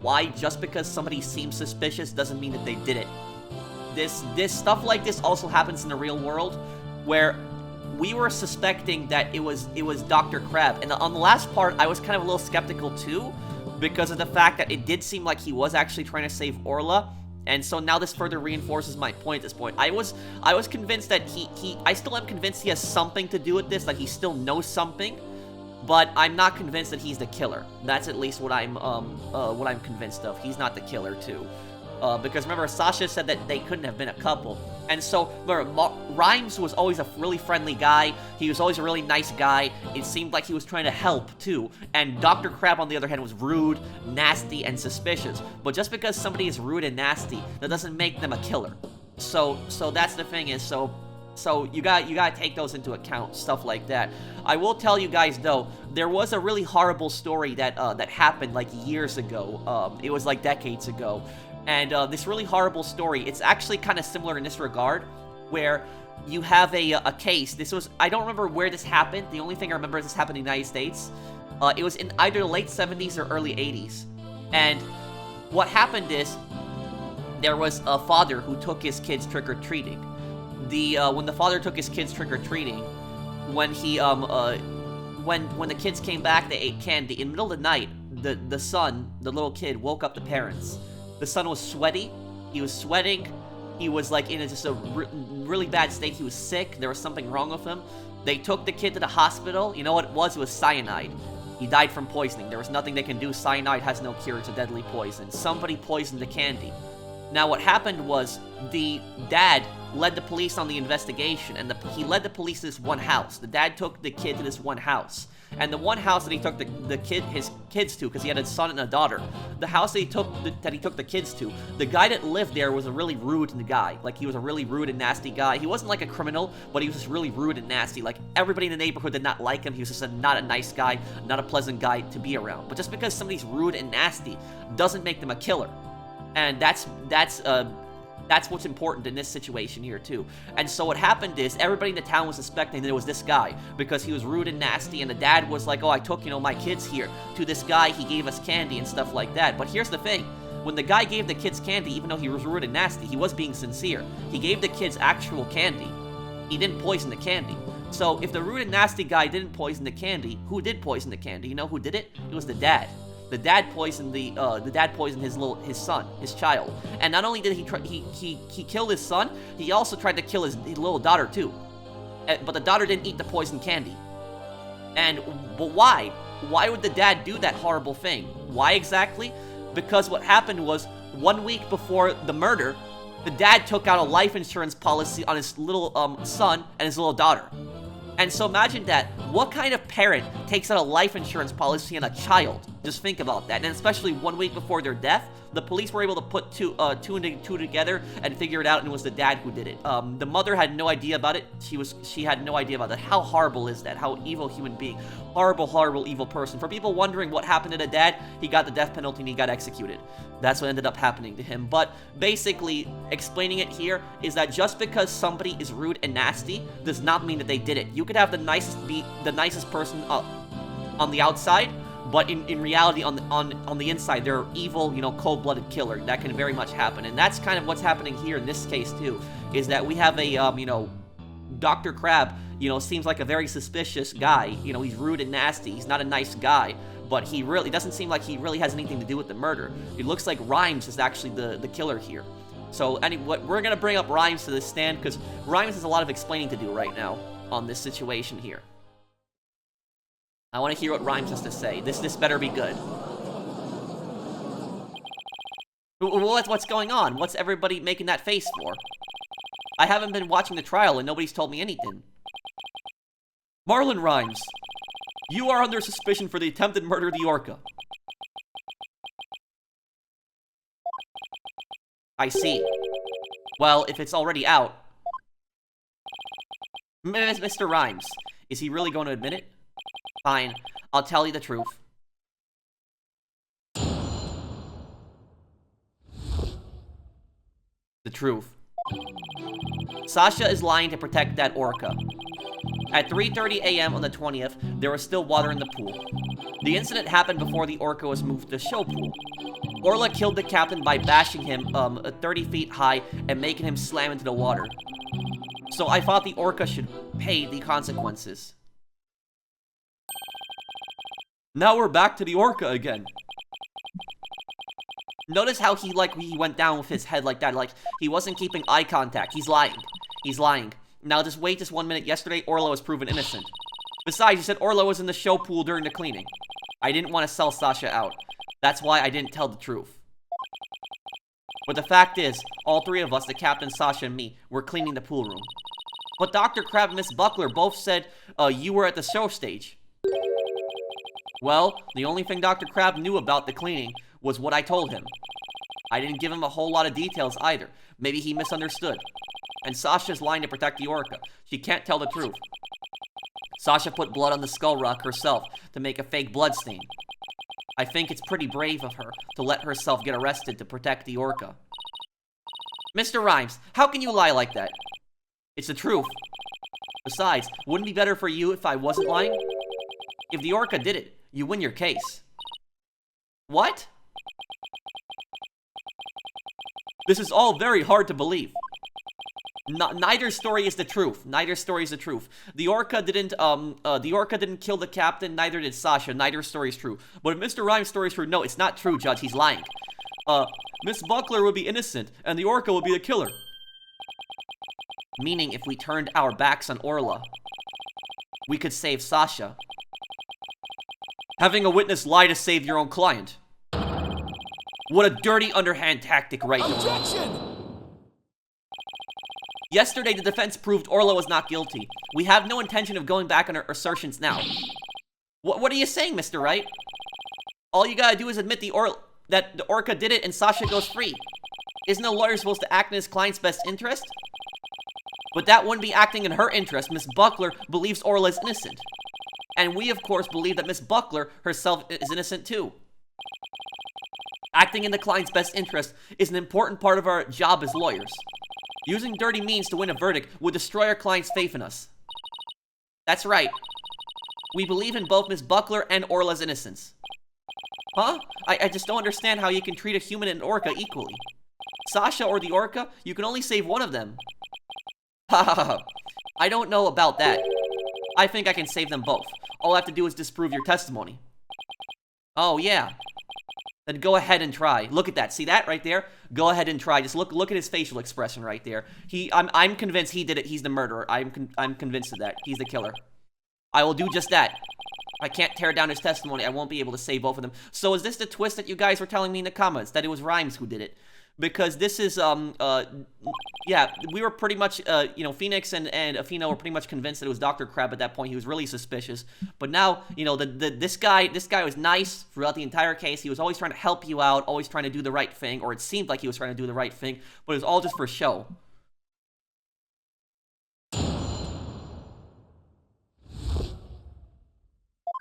why just because somebody seems suspicious doesn't mean that they did it. This stuff like this also happens in the real world, where we were suspecting that it was Dr. Crab, and on the last part, I was kind of a little skeptical too, because of the fact that it did seem like he was actually trying to save Orla, and so now this further reinforces my point at this point. I was convinced that I still am convinced he has something to do with this, like he still knows something, but I'm not convinced that he's the killer. That's at least what I'm convinced of. He's not the killer too. Because remember, Sasha said that they couldn't have been a couple. And so, remember, Rhymes was always a really friendly guy. He was always a really nice guy. It seemed like he was trying to help, too. And Dr. Crab, on the other hand, was rude, nasty, and suspicious. But just because somebody is rude and nasty, that doesn't make them a killer. So that's the thing is, so you gotta take those into account, stuff like that. I will tell you guys, though, there was a really horrible story that happened, like, years ago. It was, like, decades ago. And this really horrible story, it's actually kind of similar in this regard, where you have a case. I don't remember where this happened. The only thing I remember is this happened in the United States. It was in either the late 70s or early 80s. And what happened is, there was a father who took his kids trick-or-treating. When the father took his kids trick-or-treating, when the kids came back, they ate candy. In the middle of the night, the son, the little kid, woke up the parents. The son was sweaty. He was sweating. He was like in just a really bad state. He was sick. There was something wrong with him. They took the kid to the hospital. You know what it was? It was cyanide. He died from poisoning. There was nothing they can do. Cyanide has no cure. It's a deadly poison. Somebody poisoned the candy. Now what happened was the dad led the police on the investigation, and he led the police to this one house. The dad took the kid to this one house. And the one house that he took his kids to, because he had a son and a daughter, the house that he took the kids to, the guy that lived there was a really rude guy. Like, he was a really rude and nasty guy. He wasn't like a criminal, but he was just really rude and nasty. Like, everybody in the neighborhood did not like him. He was just not a nice guy, not a pleasant guy to be around. But just because somebody's rude and nasty doesn't make them a killer. And that's what's important in this situation here, too. And so what happened is, everybody in the town was suspecting that it was this guy, because he was rude and nasty, and the dad was like, oh, I took, my kids here to this guy, he gave us candy and stuff like that. But here's the thing. When the guy gave the kids candy, even though he was rude and nasty, he was being sincere. He gave the kids actual candy. He didn't poison the candy. So, if the rude and nasty guy didn't poison the candy, who did poison the candy? You know who did it? It was the dad. The dad poisoned his son, his child. And not only did he kill his son, he also tried to kill his little daughter too. But the daughter didn't eat the poisoned candy. But why? Why would the dad do that horrible thing? Why exactly? Because what happened was, 1 week before the murder, the dad took out a life insurance policy on his little son and his little daughter. And so imagine that. What kind of parent takes out a life insurance policy on a child? Just think about that. And especially 1 week before their death, the police were able to put two and two together and figure it out, and it was the dad who did it. The mother had no idea about it. She had no idea about that. How horrible is that? How evil human being. Horrible, horrible, evil person. For people wondering what happened to the dad, he got the death penalty and he got executed. That's what ended up happening to him. But basically, explaining it here is that just because somebody is rude and nasty does not mean that they did it. You could have the nicest person on the outside, but in reality, on the inside, they're evil, cold-blooded killer. That can very much happen, and that's kind of what's happening here in this case too. Is that we have a Dr. Crab, seems like a very suspicious guy. He's rude and nasty. He's not a nice guy, but he really doesn't seem like he really has anything to do with the murder. It looks like Rhymes is actually the killer here. So anyway, we're gonna bring up Rhymes to this stand because Rhymes has a lot of explaining to do right now on this situation here. I want to hear what Rhymes has to say. This better be good. What's going on? What's everybody making that face for? I haven't been watching the trial and nobody's told me anything. Marlin Rhymes, you are under suspicion for the attempted murder of the orca. I see. Well, if it's already out... Mr. Rhymes, is he really going to admit it? Fine, I'll tell you the truth. The truth. Sasha is lying to protect that orca. At 3:30 a.m. on the 20th, there was still water in the pool. The incident happened before the orca was moved to the show pool. Orla killed the captain by bashing him 30 feet high and making him slam into the water. So I thought the orca should pay the consequences. Now we're back to the orca again. Notice how he went down with his head like that, like he wasn't keeping eye contact. He's lying. He's lying. Now just wait just 1 minute. Yesterday, Orla was proven innocent. Besides, you said Orla was in the show pool during the cleaning. I didn't want to sell Sasha out. That's why I didn't tell the truth. But the fact is, all three of us, the captain, Sasha, and me, were cleaning the pool room. But Dr. Crab and Miss Buckler both said you were at the show stage. Well, the only thing Dr. Crab knew about the cleaning was what I told him. I didn't give him a whole lot of details either. Maybe he misunderstood. And Sasha's lying to protect the orca. She can't tell the truth. Sasha put blood on the skull rock herself to make a fake blood stain. I think it's pretty brave of her to let herself get arrested to protect the orca. Mr. Rhymes, how can you lie like that? It's the truth. Besides, wouldn't it be better for you if I wasn't lying? If the orca did it, you win your case. What? This is all very hard to believe. Neither story is the truth. Neither story is the truth. The orca didn't kill the captain, neither did Sasha. Neither story is true. But if Mr. Rhymes' story is true, no, it's not true, Judge. He's lying. Miss Buckler would be innocent, and the orca would be the killer. Meaning, if we turned our backs on Orla, we could save Sasha. Having a witness lie to save your own client. What a dirty underhand tactic right now. Objection! Yesterday, the defense proved Orla was not guilty. We have no intention of going back on our assertions now. What are you saying, Mr. Wright? All you gotta do is admit that the orca did it and Sasha goes free. Isn't a lawyer supposed to act in his client's best interest? But that wouldn't be acting in her interest. Miss Buckler believes Orla is innocent. And we, of course, believe that Miss Buckler herself is innocent too. Acting in the client's best interest is an important part of our job as lawyers. Using dirty means to win a verdict would destroy our client's faith in us. That's right. We believe in both Miss Buckler and Orla's innocence. Huh? I just don't understand how you can treat a human and an orca equally. Sasha or the orca, you can only save one of them. Haha, I don't know about that. I think I can save them both. All I have to do is disprove your testimony. Oh, yeah. Then go ahead and try. Look at that. See that right there? Go ahead and try. Just look at his facial expression right there. I'm convinced he did it. He's the murderer. I'm convinced of that. He's the killer. I will do just that. If I can't tear down his testimony, I won't be able to save both of them. So is this the twist that you guys were telling me in the comments? That it was Rhymes who did it? Because this is, yeah, we were pretty much, you know, Phoenix and Athena were pretty much convinced that it was Dr. Crab at that point. He was really suspicious. But now, you know, this guy was nice throughout the entire case. He was always trying to help you out, always trying to do the right thing, or it seemed like he was trying to do the right thing, but it was all just for show.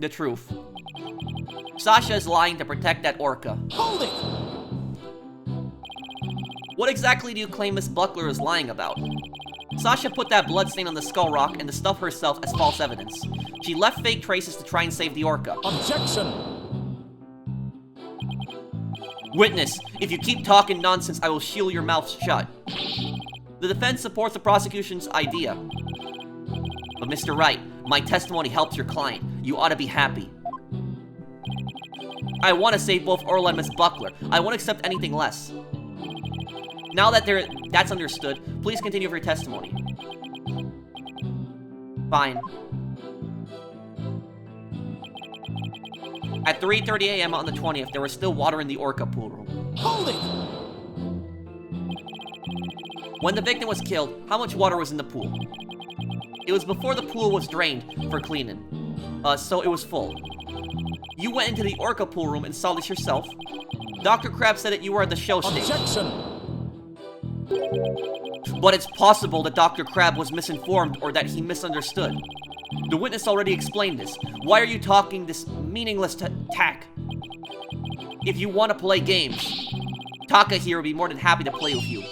The truth. Sasha is lying to protect that orca. Hold it! What exactly do you claim Miss Buckler is lying about? Sasha put that bloodstain on the skull rock and the stuff herself as false evidence. She left fake traces to try and save the orca. Objection! Witness, if you keep talking nonsense, I will shield your mouth shut. The defense supports the prosecution's idea. But Mr. Wright, my testimony helps your client. You ought to be happy. I want to save both Orla and Miss Buckler. I won't accept anything less. Now that that's understood, please continue with your testimony. Fine. At 3:30 a.m. on the 20th, there was still water in the orca pool room. Hold it! When the victim was killed, how much water was in the pool? It was before the pool was drained for cleaning, so it was full. You went into the orca pool room and saw this yourself. Dr. Crab said that you were at the show stage. Objection! But it's possible that Dr. Crab was misinformed or that he misunderstood. The witness already explained this. Why are you talking this meaningless tack? If you want to play games, Taka here would be more than happy to play with you.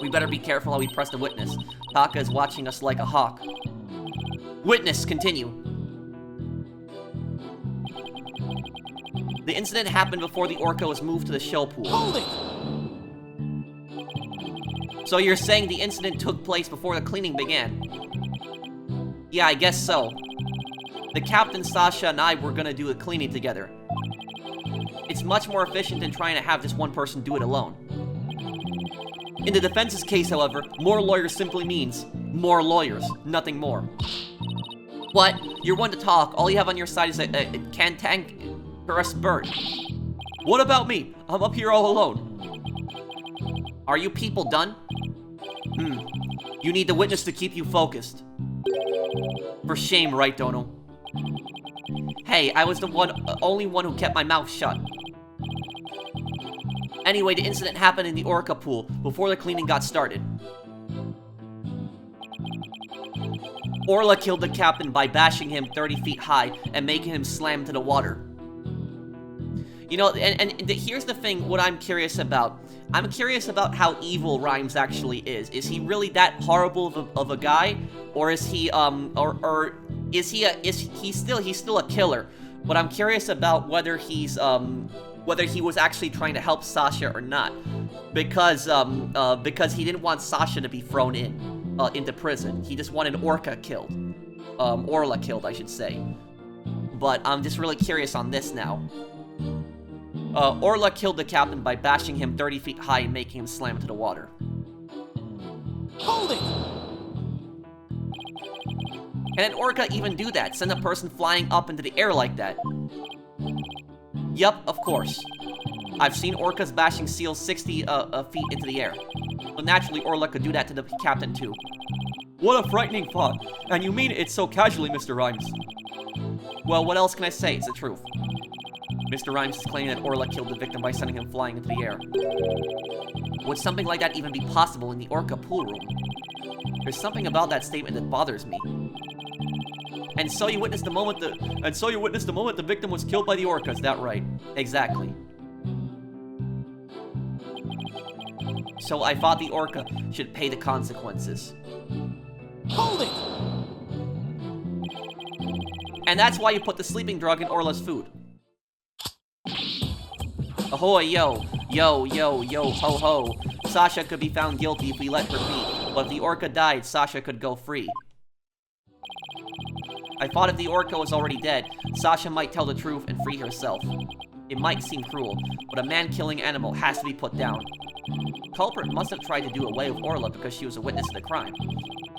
We better be careful how we press the witness. Taka is watching us like a hawk. Witness, continue. The incident happened before the orca was moved to the show pool. Hold it! So you're saying the incident took place before the cleaning began? Yeah, I guess so. The captain, Sasha, and I were gonna do the cleaning together. It's much more efficient than trying to have just one person do it alone. In the defense's case, however, more lawyers simply means more lawyers, nothing more. What? You're one to talk. All you have on your side is a cantankerous bird. What about me? I'm up here all alone. Are you people done? You need the witness to keep you focused. For shame, right, Dono? Hey, I was the only one who kept my mouth shut. Anyway, the incident happened in the orca pool before the cleaning got started. Orla killed the captain by bashing him 30 feet high and making him slam to the water. You know, here's the thing, what I'm curious about. I'm curious about how evil Rhymes actually is. Is he really that horrible of a guy? Or is he, he's still a killer. But I'm curious about whether he's, whether he was actually trying to help Sasha or not. Because he didn't want Sasha to be thrown into prison. He just wanted Orca killed. Orla killed, I should say. But I'm just really curious on this now. Orla killed the captain by bashing him 30 feet high and making him slam into the water. Hold it! Can an orca even do that? Send a person flying up into the air like that? Yup, of course. I've seen orcas bashing seals 60 feet into the air. So naturally, Orla could do that to the captain too. What a frightening thought. And you mean it so casually, Mr. Rhymes. Well, what else can I say? It's the truth. Mr. Rhymes is claiming that Orla killed the victim by sending him flying into the air. Would something like that even be possible in the orca pool room? There's something about that statement that bothers me. And so you witnessed the moment the victim was killed by the orca, is that right? Exactly. So I thought the orca should pay the consequences. Hold it! And that's why you put the sleeping drug in Orla's food. Ahoy, yo. Yo, yo, yo, ho, ho. Sasha could be found guilty if we let her be, but if the orca died, Sasha could go free. I thought if the orca was already dead, Sasha might tell the truth and free herself. It might seem cruel, but a man-killing animal has to be put down. The culprit must have tried to do away with Orla because she was a witness to the crime.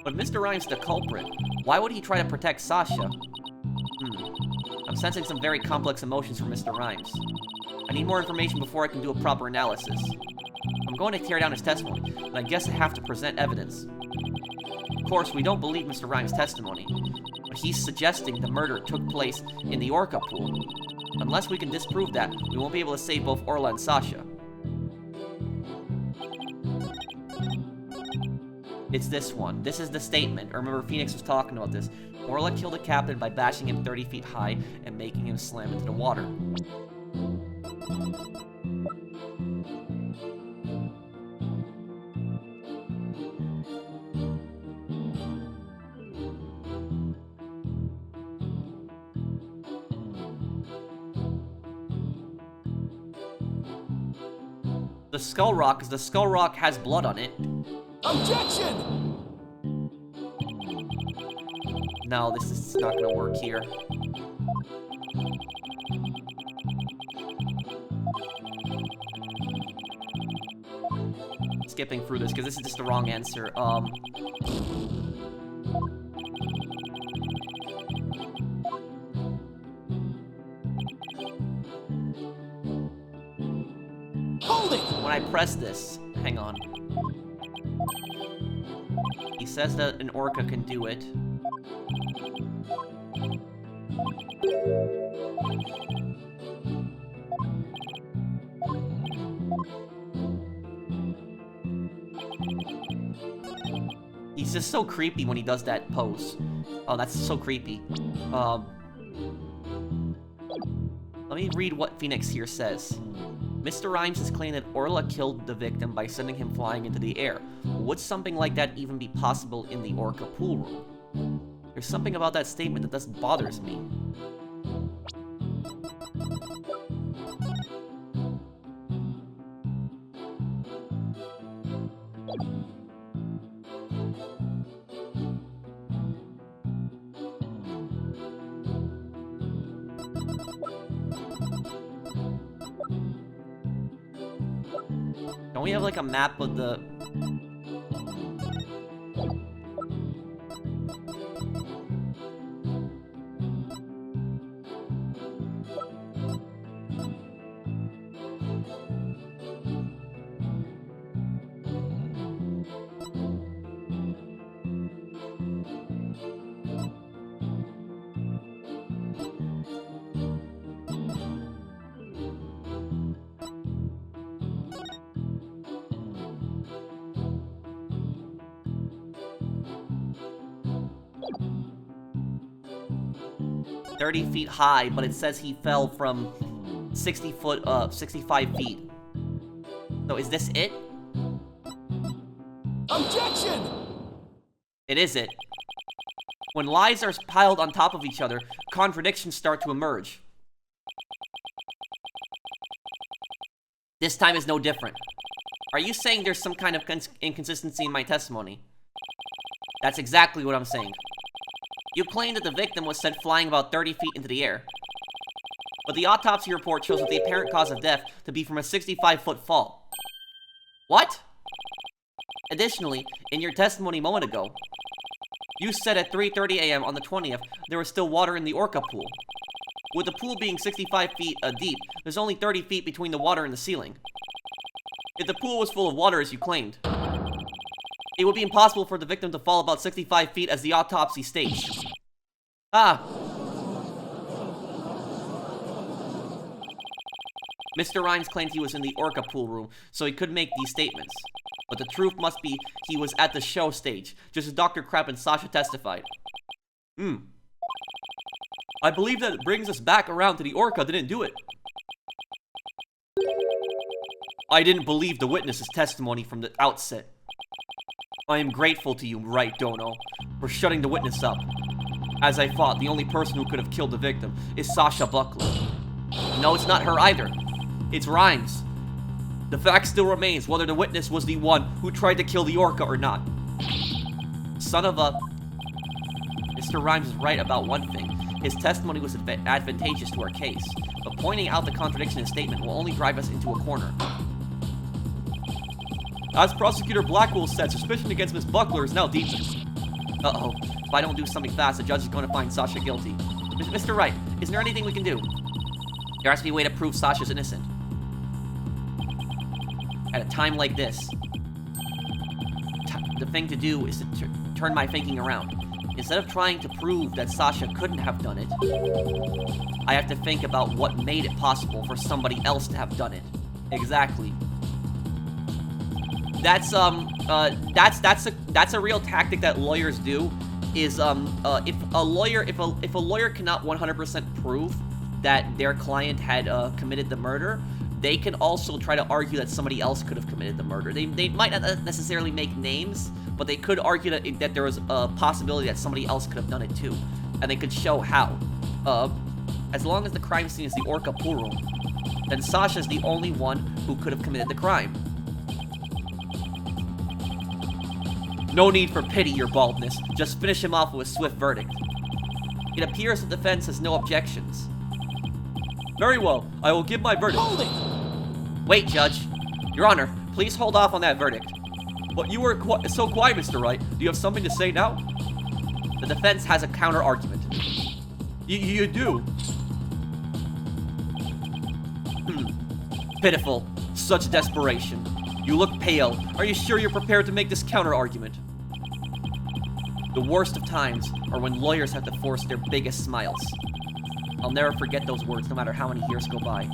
But if Mr. Rhymes is the culprit, why would he try to protect Sasha? I'm sensing some very complex emotions from Mr. Rhymes. I need more information before I can do a proper analysis. I'm going to tear down his testimony, and I guess I have to present evidence. Of course, we don't believe Mr. Rhymes' testimony, but he's suggesting the murder took place in the orca pool. Unless we can disprove that, we won't be able to save both Orla and Sasha. It's this one. This is the statement. I remember Phoenix was talking about this. Orla killed the captain by bashing him 30 feet high and making him slam into the water. The Skull Rock, because the Skull Rock has blood on it. Objection! No, this is not gonna work here. Skipping through this, because this is just the wrong answer. Hold it! When I press this, hang on. He says that an orca can do it. He's just so creepy when he does that pose. Oh, that's so creepy. Let me read what Phoenix here says. Mr. Rhymes is claiming that Orla killed the victim by sending him flying into the air. Would something like that even be possible in the orca pool room? There's something about that statement that just bothers me. Don't we have like a map of the... ...30 feet high, but it says he fell from 65 feet. So is this it? Objection! It is it. When lies are piled on top of each other, contradictions start to emerge. This time is no different. Are you saying there's some kind of inconsistency in my testimony? That's exactly what I'm saying. You claim that the victim was sent flying about 30 feet into the air. But the autopsy report shows that the apparent cause of death to be from a 65-foot fall. What? Additionally, in your testimony a moment ago, you said at 3:30 a.m. on the 20th, there was still water in the orca pool. With the pool being 65 feet deep, there's only 30 feet between the water and the ceiling. If the pool was full of water as you claimed, It would be impossible for the victim to fall about 65 feet as the autopsy states. Ah. Mr. Rhymes claimed he was in the orca pool room, so he could make these statements. But the truth must be he was at the show stage, just as Dr. Crab and Sasha testified. I believe that it brings us back around to the orca didn't do it. I didn't believe the witness's testimony from the outset. I am grateful to you, Right Dono, for shutting the witness up. As I thought, the only person who could have killed the victim is Sasha Buckley. No, it's not her either. It's Rhymes. The fact still remains whether the witness was the one who tried to kill the orca or not. Son of a... Mr. Rhymes is right about one thing. His testimony was advantageous to our case, but pointing out the contradiction in his statement will only drive us into a corner. As Prosecutor Blackwell said, suspicion against Miss Buckler is now deepened. Uh-oh. If I don't do something fast, the judge is going to find Sasha guilty. Mr. Wright, isn't there anything we can do? There has to be a way to prove Sasha's innocent. At a time like this, the thing to do is to turn my thinking around. Instead of trying to prove that Sasha couldn't have done it, I have to think about what made it possible for somebody else to have done it. Exactly. That's a real tactic that lawyers do. Is if a lawyer cannot 100% prove that their client had committed the murder, they can also try to argue that somebody else could have committed the murder. They might not necessarily make names, but they could argue that there was a possibility that somebody else could have done it too, and they could show how. As long as the crime scene is the orca pool room, then Sasha's the only one who could have committed the crime. No need for pity, your baldness. Just finish him off with a swift verdict. It appears the defense has no objections. Very well, I will give my verdict. Hold it! Wait, Judge. Your Honor, please hold off on that verdict. But you were so quiet, Mr. Wright. Do you have something to say now? The defense has a counter-argument. You do? Pitiful. Such desperation. You look pale. Are you sure you're prepared to make this counter-argument? The worst of times are when lawyers have to force their biggest smiles. I'll never forget those words no matter how many years go by.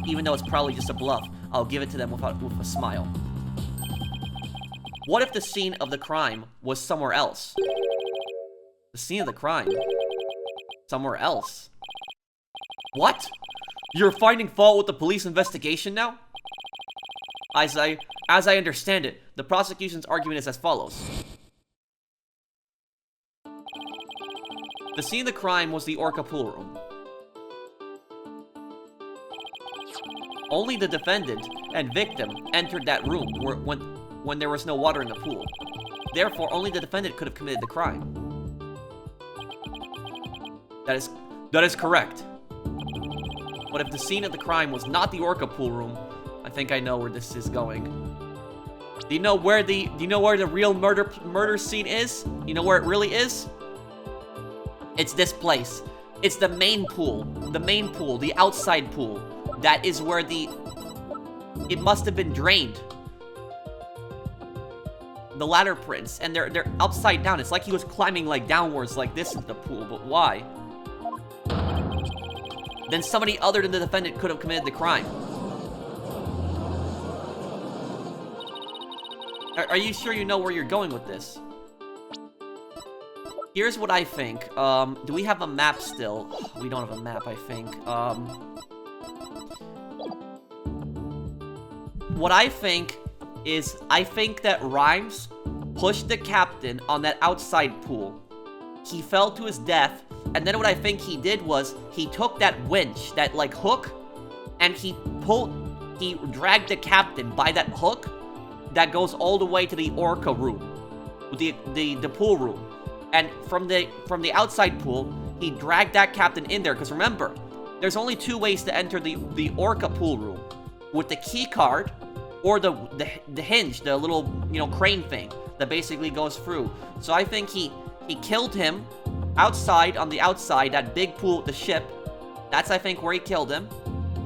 Even though it's probably just a bluff, I'll give it to them with a smile. What if the scene of the crime was somewhere else? The scene of the crime? Somewhere else? What? You're finding fault with the police investigation now? As I understand it, the prosecution's argument is as follows. The scene of the crime was the orca pool room. Only the defendant and victim entered that room when there was no water in the pool. Therefore, only the defendant could have committed the crime. That is correct. But if the scene of the crime was not the orca pool room, I think I know where this is going. Do you know where the real murder scene is? You know where it really is? It's this place. It's the main pool, the outside pool. That is where it must have been drained. The ladder prints, and they're upside down. It's like he was climbing like downwards like this into the pool, but why? Then somebody other than the defendant could have committed the crime. Are you sure you know where you're going with this? Here's what I think. Do we have a map still? We don't have a map, I think. What I think is, I think that Rhymes pushed the captain on that outside pool. He fell to his death, and then what I think he did was, he took that winch, that like hook, and he dragged the captain by that hook that goes all the way to the orca room, the pool room. And from the outside pool, he dragged that captain in there, because remember, there's only two ways to enter the orca pool room. With the key card, or the hinge, the little, crane thing that basically goes through. So I think he killed him outside, on the outside, that big pool with the ship. That's, I think, where he killed him.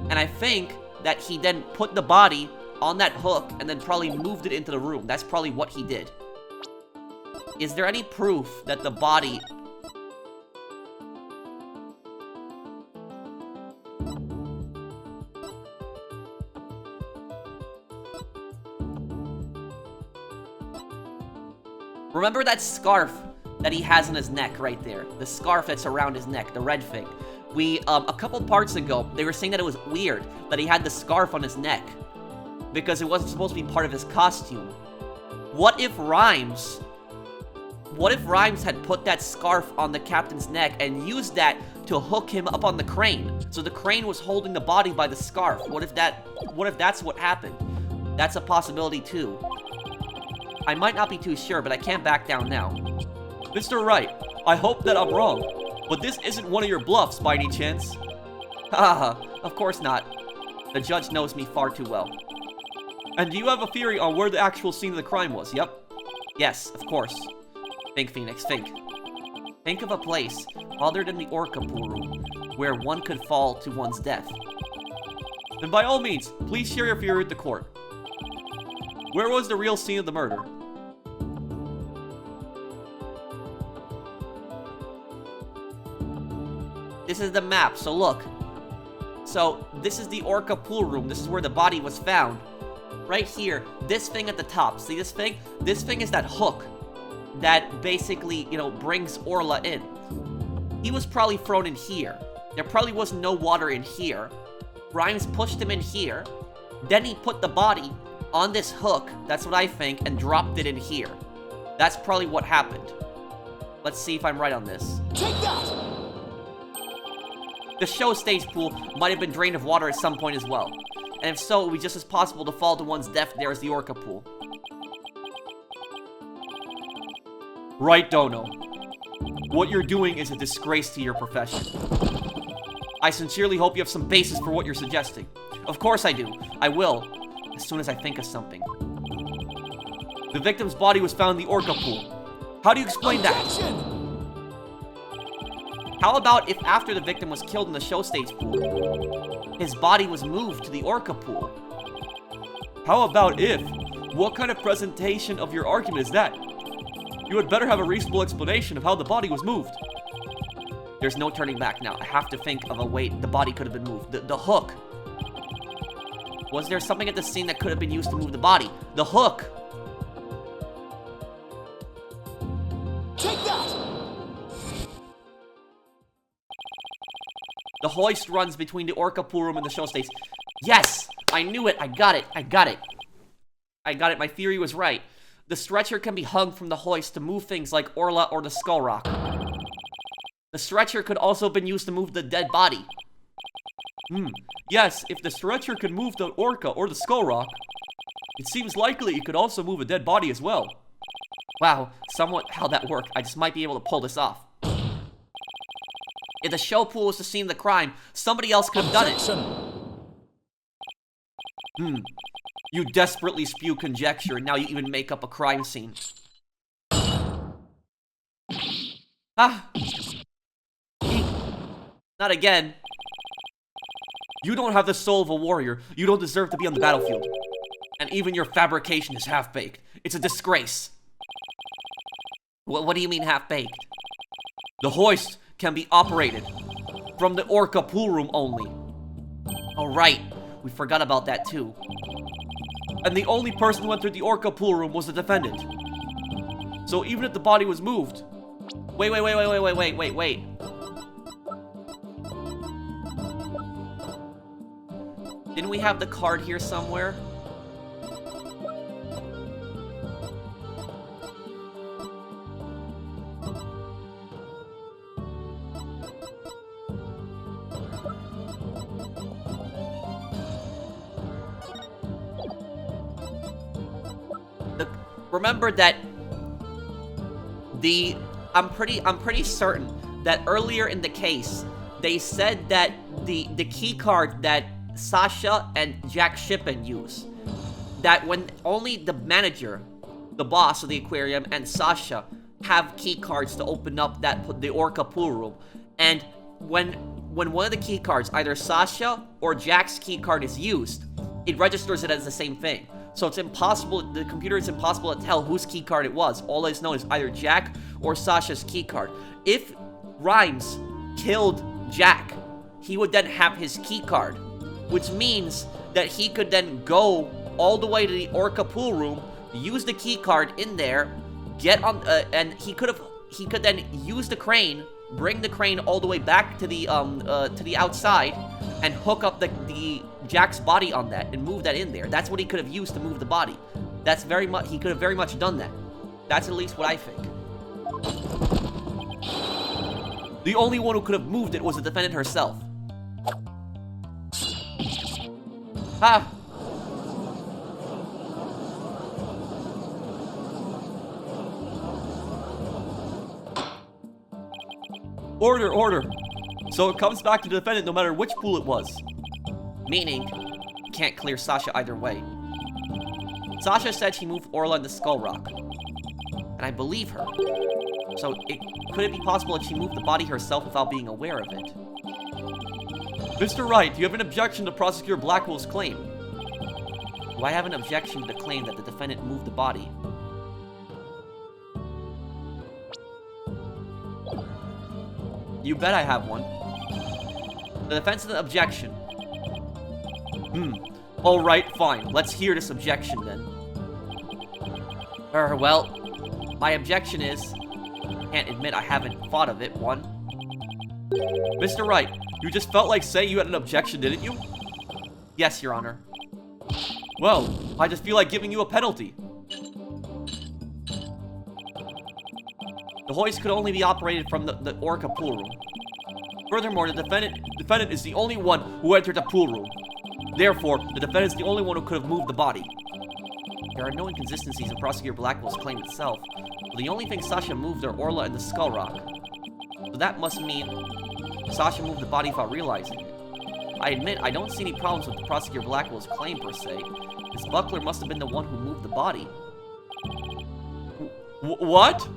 And I think that he then put the body on that hook and then probably moved it into the room. That's probably what he did. Is there any proof that the body... Remember that scarf that he has on his neck right there? The scarf that's around his neck, the red thing. A couple parts ago, they were saying that it was weird that he had the scarf on his neck because it wasn't supposed to be part of his costume. What if Rhymes had put that scarf on the captain's neck and used that to hook him up on the crane? So the crane was holding the body by the scarf. What if that's what happened? That's a possibility too. I might not be too sure, but I can't back down now. Mr. Wright, I hope that I'm wrong, but this isn't one of your bluffs by any chance. Haha, of course not. The judge knows me far too well. And do you have a theory on where the actual scene of the crime was? Yep. Yes, of course. Think, Phoenix, think. Think of a place other than the orca pool room where one could fall to one's death. Then by all means, please share your theory with the court. Where was the real scene of the murder? This is the map, so look. So, this is the orca pool room. This is where the body was found. Right here, this thing at the top. See this thing? This thing is that hook that basically, you know, brings Orla in. He was probably thrown in here. There probably was no water in here. Rhymes pushed him in here. Then he put the body on this hook, that's what I think, and dropped it in here. That's probably what happened. Let's see if I'm right on this. Take that! The show stage pool might have been drained of water at some point as well. And if so, it would be just as possible to fall to one's death there as the orca pool. Right, Dono. What you're doing is a disgrace to your profession. I sincerely hope you have some basis for what you're suggesting. Of course I do. I will. As soon as I think of something. The victim's body was found in the orca pool. How do you explain that? How about if after the victim was killed in the show stage pool, his body was moved to the orca pool? How about if? What kind of presentation of your argument is that? You had better have a reasonable explanation of how the body was moved. There's no turning back now. I have to think of a way the body could have been moved. The hook. Was there something at the scene that could have been used to move the body? The hook! Take that! The hoist runs between the orca pool room and the show stage. Yes! I knew it! I got it! I got it! I got it. My theory was right. The stretcher can be hung from the hoist to move things like Orla or the Skull Rock. The stretcher could also have been used to move the dead body. Yes, if the stretcher could move the orca or the skull rock, it seems likely it could also move a dead body as well. Wow, somewhat how that worked. I just might be able to pull this off. If the show pool was the scene of the crime, somebody else could have done it. You desperately spew conjecture, and now you even make up a crime scene. Ah! Not again. You don't have the soul of a warrior. You don't deserve to be on the battlefield. And even your fabrication is half-baked. It's a disgrace. What do you mean half-baked? The hoist can be operated from the orca pool room only. Oh, right. We forgot about that, too. And the only person who entered the orca pool room was the defendant. So even if the body was moved... Wait. Didn't we have the card here somewhere? Remember that I'm pretty certain that earlier in the case they said that the key card that Sasha and Jack Shippen use, that when only the manager, the boss of the aquarium, and Sasha have key cards to open up the orca pool room, and when one of the key cards, either Sasha or Jack's key card, is used, it registers it as the same thing. So it's impossible, the computer is impossible to tell whose keycard it was. All is known is either Jack or Sasha's keycard. If Rhymes killed Jack, he would then have his keycard, which means that he could then go all the way to the Orca pool room, use the keycard in there, get on, and he could then use the crane, bring the crane all the way back to the outside, and hook up the Jack's body on that and move that in there. That's what he could have used to move the body. That's very much, he could have very much done that. That's at least what I think. The only one who could have moved it was the defendant herself. Ha! Order, order. So it comes back to the defendant no matter which pool it was. Meaning, you can't clear Sasha either way. Sasha said she moved Orla in the Skull Rock. And I believe her. So, could it be possible that she moved the body herself without being aware of it? Mr. Wright, do you have an objection to Prosecutor Blackwell's claim? Do I have an objection to the claim that the defendant moved the body? You bet I have one. The defense of the objection. Alright, fine. Let's hear this objection then. Well, my objection is, can't admit I haven't thought of it, one. Mr. Wright, you just felt like saying you had an objection, didn't you? Yes, Your Honor. Well, I just feel like giving you a penalty. The hoist could only be operated from the Orca pool room. Furthermore, the defendant is the only one who entered the pool room. Therefore, the defendant is the only one who could have moved the body. There are no inconsistencies in Prosecutor Blackwell's claim itself. The only thing Sasha moved are Orla and the Skull Rock. So that must mean Sasha moved the body without realizing it. I admit, I don't see any problems with Prosecutor Blackwell's claim per se. Miss Buckler must have been the one who moved the body. What?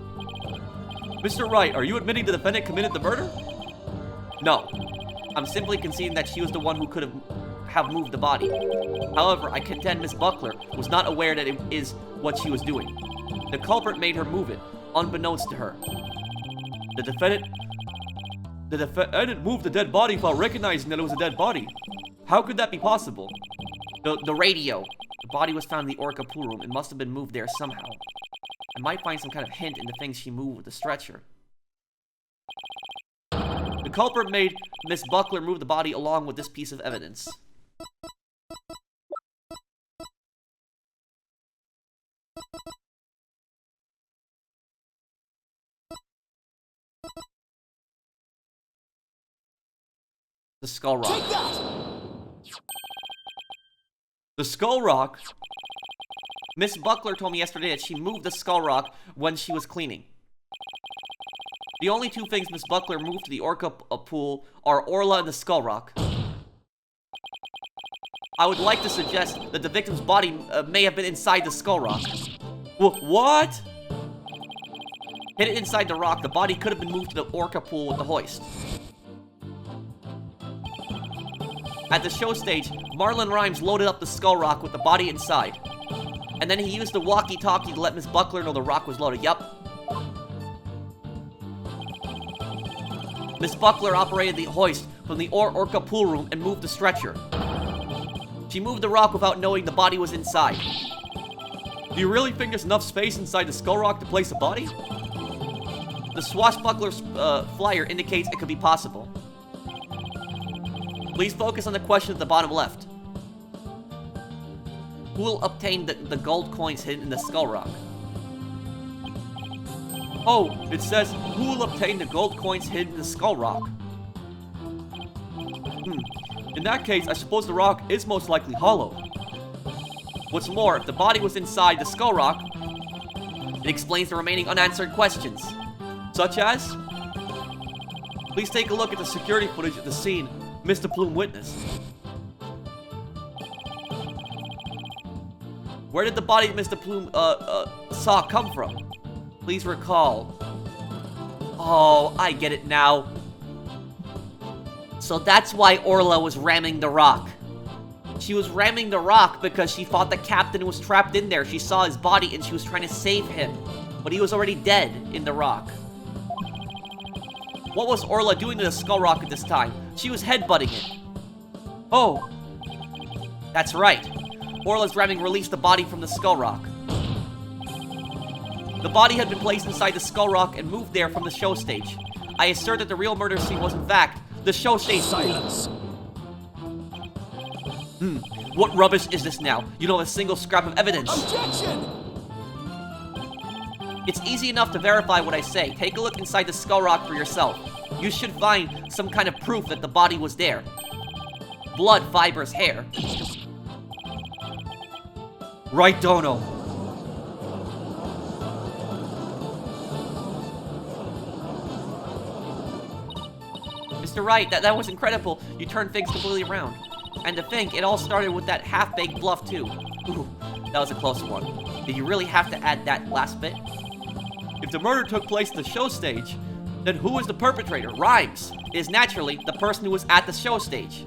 Mr. Wright, are you admitting the defendant committed the murder? No. I'm simply conceding that she was the one who could have moved the body. However, I contend Miss Buckler was not aware that it is what she was doing. The culprit made her move it, unbeknownst to her. The defendant moved the dead body while recognizing that it was a dead body. How could that be possible? The radio. The body was found in the Orca pool room and must have been moved there somehow. I might find some kind of hint in the things she moved with the stretcher. The culprit made Miss Buckler move the body along with this piece of evidence. The Skull Rock. Take that! The Skull Rock? Miss Buckler told me yesterday that she moved the Skull Rock when she was cleaning. The only two things Miss Buckler moved to the Orca pool are Orla and the Skull Rock. I would like to suggest that the victim's body may have been inside the Skull Rock. What? Hidden inside the rock, the body could have been moved to the Orca pool with the hoist. At the show stage, Marlin Rhymes loaded up the Skull Rock with the body inside. And then he used the walkie-talkie to let Miss Buckler know the rock was loaded. Yup. Miss Buckler operated the hoist from the Orca pool room and moved the stretcher. She moved the rock without knowing the body was inside. Do you really think there's enough space inside the Skull Rock to place a body? The swashbuckler's flyer indicates it could be possible. Please focus on the question at the bottom left. Who will obtain the gold coins hidden in the Skull Rock? Oh, it says, who will obtain the gold coins hidden in the Skull Rock? In that case, I suppose the rock is most likely hollow. What's more, if the body was inside the Skull Rock, it explains the remaining unanswered questions. Such as? Please take a look at the security footage at the scene Mr. Plume witnessed. Where did the body that Mr. Plume saw come from? Please recall. Oh, I get it now. So that's why Orla was ramming the rock. She was ramming the rock because she thought the captain was trapped in there. She saw his body and she was trying to save him. But he was already dead in the rock. What was Orla doing to the skull rock at this time? She was headbutting it. Oh. That's right. Orla's ramming released the body from the skull rock. The body had been placed inside the skull rock and moved there from the show stage. I assert that the real murder scene was in fact the show stage. Silence. What rubbish is this now? You don't have a single scrap of evidence. Objection! It's easy enough to verify what I say. Take a look inside the skull rock for yourself. You should find some kind of proof that the body was there. Blood, fibers, hair. Right, Dono. Mr. Wright, that was incredible. You turned things completely around. And to think, it all started with that half-baked bluff, too. Ooh, that was a close one. Did you really have to add that last bit? If the murder took place at the show stage, then who was the perpetrator? Rhymes is naturally the person who was at the show stage.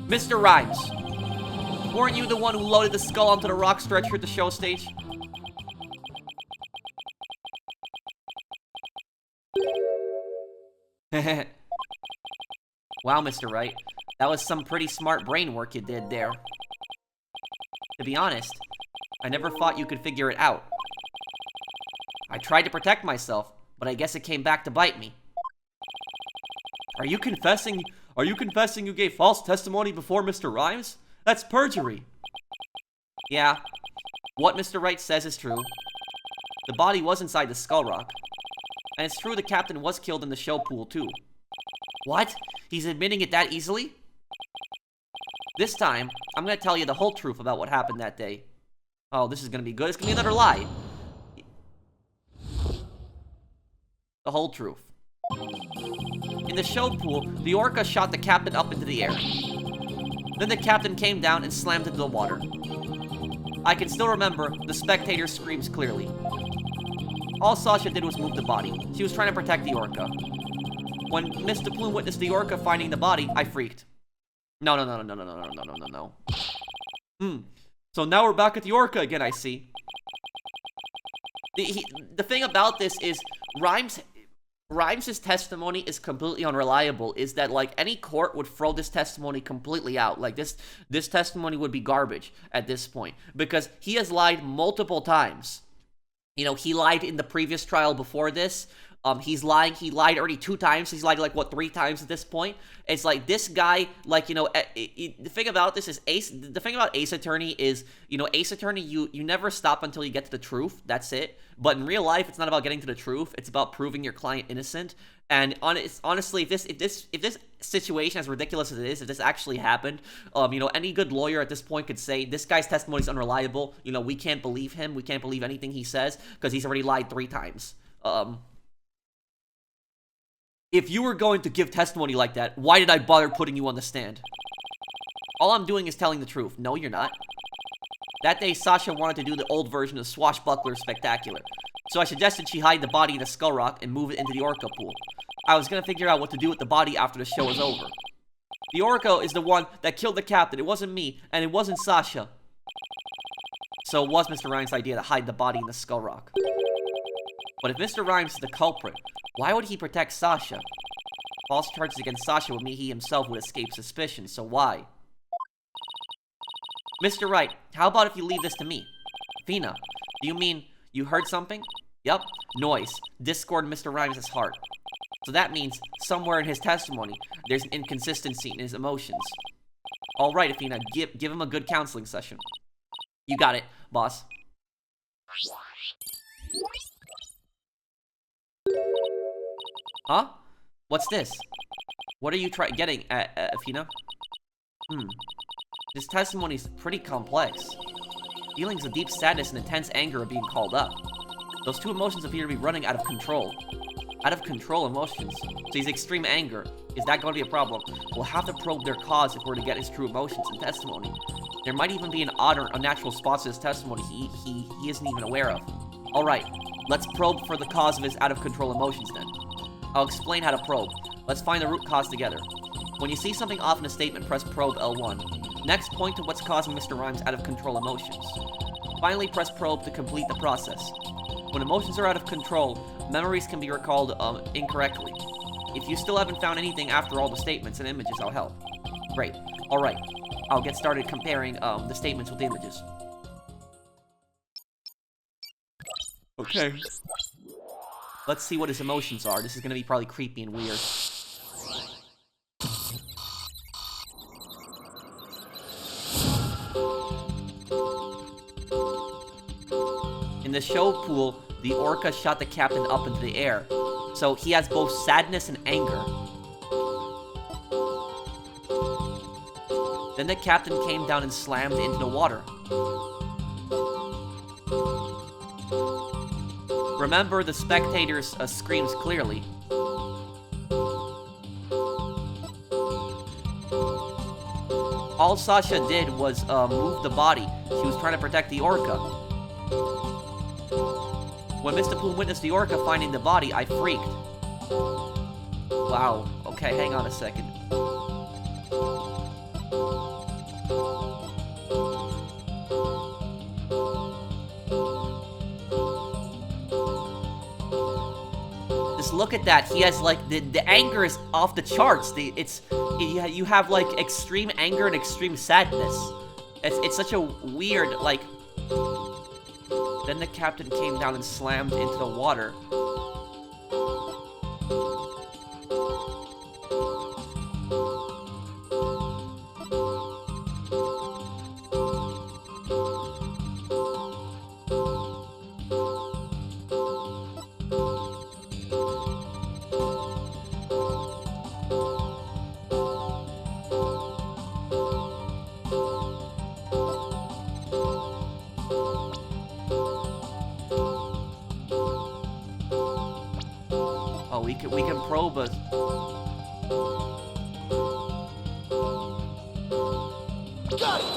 Mr. Rhymes, weren't you the one who loaded the skull onto the rock stretcher at the show stage? Wow, Mr. Wright, that was some pretty smart brain work you did there. To be honest, I never thought you could figure it out. I tried to protect myself, but I guess it came back to bite me. Are you confessing you gave false testimony before Mr. Rhymes? That's perjury. Yeah, what Mr. Wright says is true. The body was inside the skull rock. And it's true the captain was killed in the show pool, too. What? He's admitting it that easily? This time, I'm gonna tell you the whole truth about what happened that day. Oh, this is gonna be good. It's gonna be another lie. The whole truth. In the show pool, the orca shot the captain up into the air. Then the captain came down and slammed into the water. I can still remember the spectator's screams clearly. All Sasha did was move the body. She was trying to protect the orca. When Mr. Plume witnessed the orca finding the body, I freaked. No. So now we're back at the orca again, I see. The thing about this is, Rhymes' testimony is completely unreliable. Is that, like, any court would throw this testimony completely out. Like, this testimony would be garbage at this point. Because he has lied multiple times. You know, he lied in the previous trial before this. He lied already 2 times. He's lied, like, what, 3 times at this point? It's like, this guy, like, you know, the thing about this is the thing about Ace Attorney is, you know, Ace Attorney, you never stop until you get to the truth. That's it. But in real life, it's not about getting to the truth. It's about proving your client innocent. And honestly, if this situation, as ridiculous as it is, if this actually happened, you know, any good lawyer at this point could say, this guy's testimony is unreliable. You know, we can't believe him. We can't believe anything he says because he's already lied 3 times. If you were going to give testimony like that, why did I bother putting you on the stand? All I'm doing is telling the truth. No, you're not. That day, Sasha wanted to do the old version of Swashbuckler Spectacular. So I suggested she hide the body in a skull rock and move it into the orca pool. I was gonna figure out what to do with the body after the show was over. The orca is the one that killed the captain. It wasn't me, and it wasn't Sasha. So it was Mr. Rhymes' idea to hide the body in the skull rock. But if Mr. Rhymes is the culprit, why would he protect Sasha? False charges against Sasha would mean he himself would escape suspicion, so why? Mr. Wright, how about if you leave this to me? Athena, do you mean you heard something? Yup, noise. Discord in Mr. Rhymes' heart. So that means somewhere in his testimony, there's an inconsistency in his emotions. Alright, Athena, give him a good counseling session. You got it, boss. Huh? What's this? What are you getting at, Athena? This testimony's pretty complex. Feelings of deep sadness and intense anger are being called up. Those 2 emotions appear to be running out of control. Out of control emotions. So he's extreme anger. Is that going to be a problem? We'll have to probe their cause if we're to get his true emotions and testimony. There might even be an odd or unnatural spots to his testimony he isn't even aware of. Alright, let's probe for the cause of his out of control emotions then. I'll explain how to probe. Let's find the root cause together. When you see something off in a statement, press probe L1. Next, point to what's causing Mr. Rhymes' out-of-control emotions. Finally, press probe to complete the process. When emotions are out of control, memories can be recalled incorrectly. If you still haven't found anything after all the statements and images, I'll help. Great. Alright. I'll get started comparing the statements with the images. Okay. Let's see what his emotions are. This is gonna be probably creepy and weird. In the show pool, the orca shot the captain up into the air. So he has both sadness and anger. Then the captain came down and slammed into the water. Remember, the spectators screams clearly. All Sasha did was move the body. She was trying to protect the orca. When Mr. Poon witnessed the orca finding the body, I freaked. Wow. Okay, hang on a second. Just look at that. He has like the anger is off the charts. You have like extreme anger and extreme sadness. It's such a weird like. Then the captain came down and slammed into the water. We can probe it. Got it!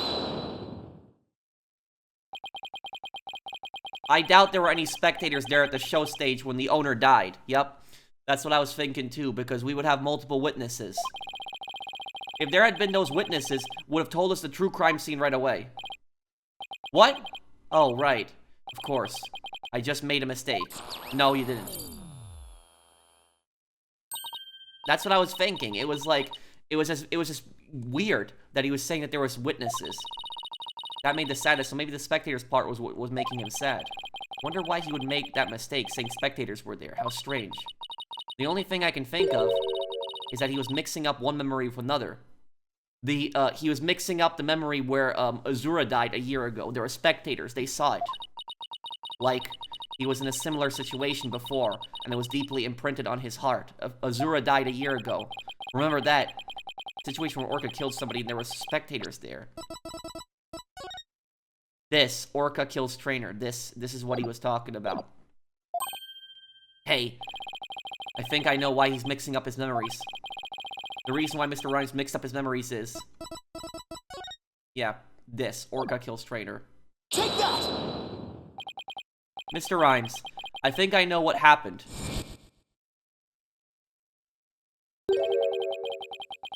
I doubt there were any spectators there at the show stage when the owner died. Yep. That's what I was thinking too, because we would have multiple witnesses. If there had been those witnesses, would have told us the true crime scene right away. What? Oh, right. Of course. I just made a mistake. No, you didn't. That's what I was thinking. It was like, it was just weird that he was saying that there was witnesses. That made the saddest, so maybe the spectators part was what was making him sad. Wonder why he would make that mistake, saying spectators were there. How strange. The only thing I can think of is that he was mixing up one memory with another. He was mixing up the memory where Azura died a year ago. There were spectators, they saw it. Like, he was in a similar situation before, and it was deeply imprinted on his heart. Azura died a year ago. Remember that situation where Orca killed somebody and there were spectators there. This, Orca kills trainer. This is what he was talking about. Hey, I think I know why he's mixing up his memories. The reason why Mr. Rhymes mixed up his memories is... yeah, this, Orca kills trainer. Take that! Mr. Rhymes, I think I know what happened.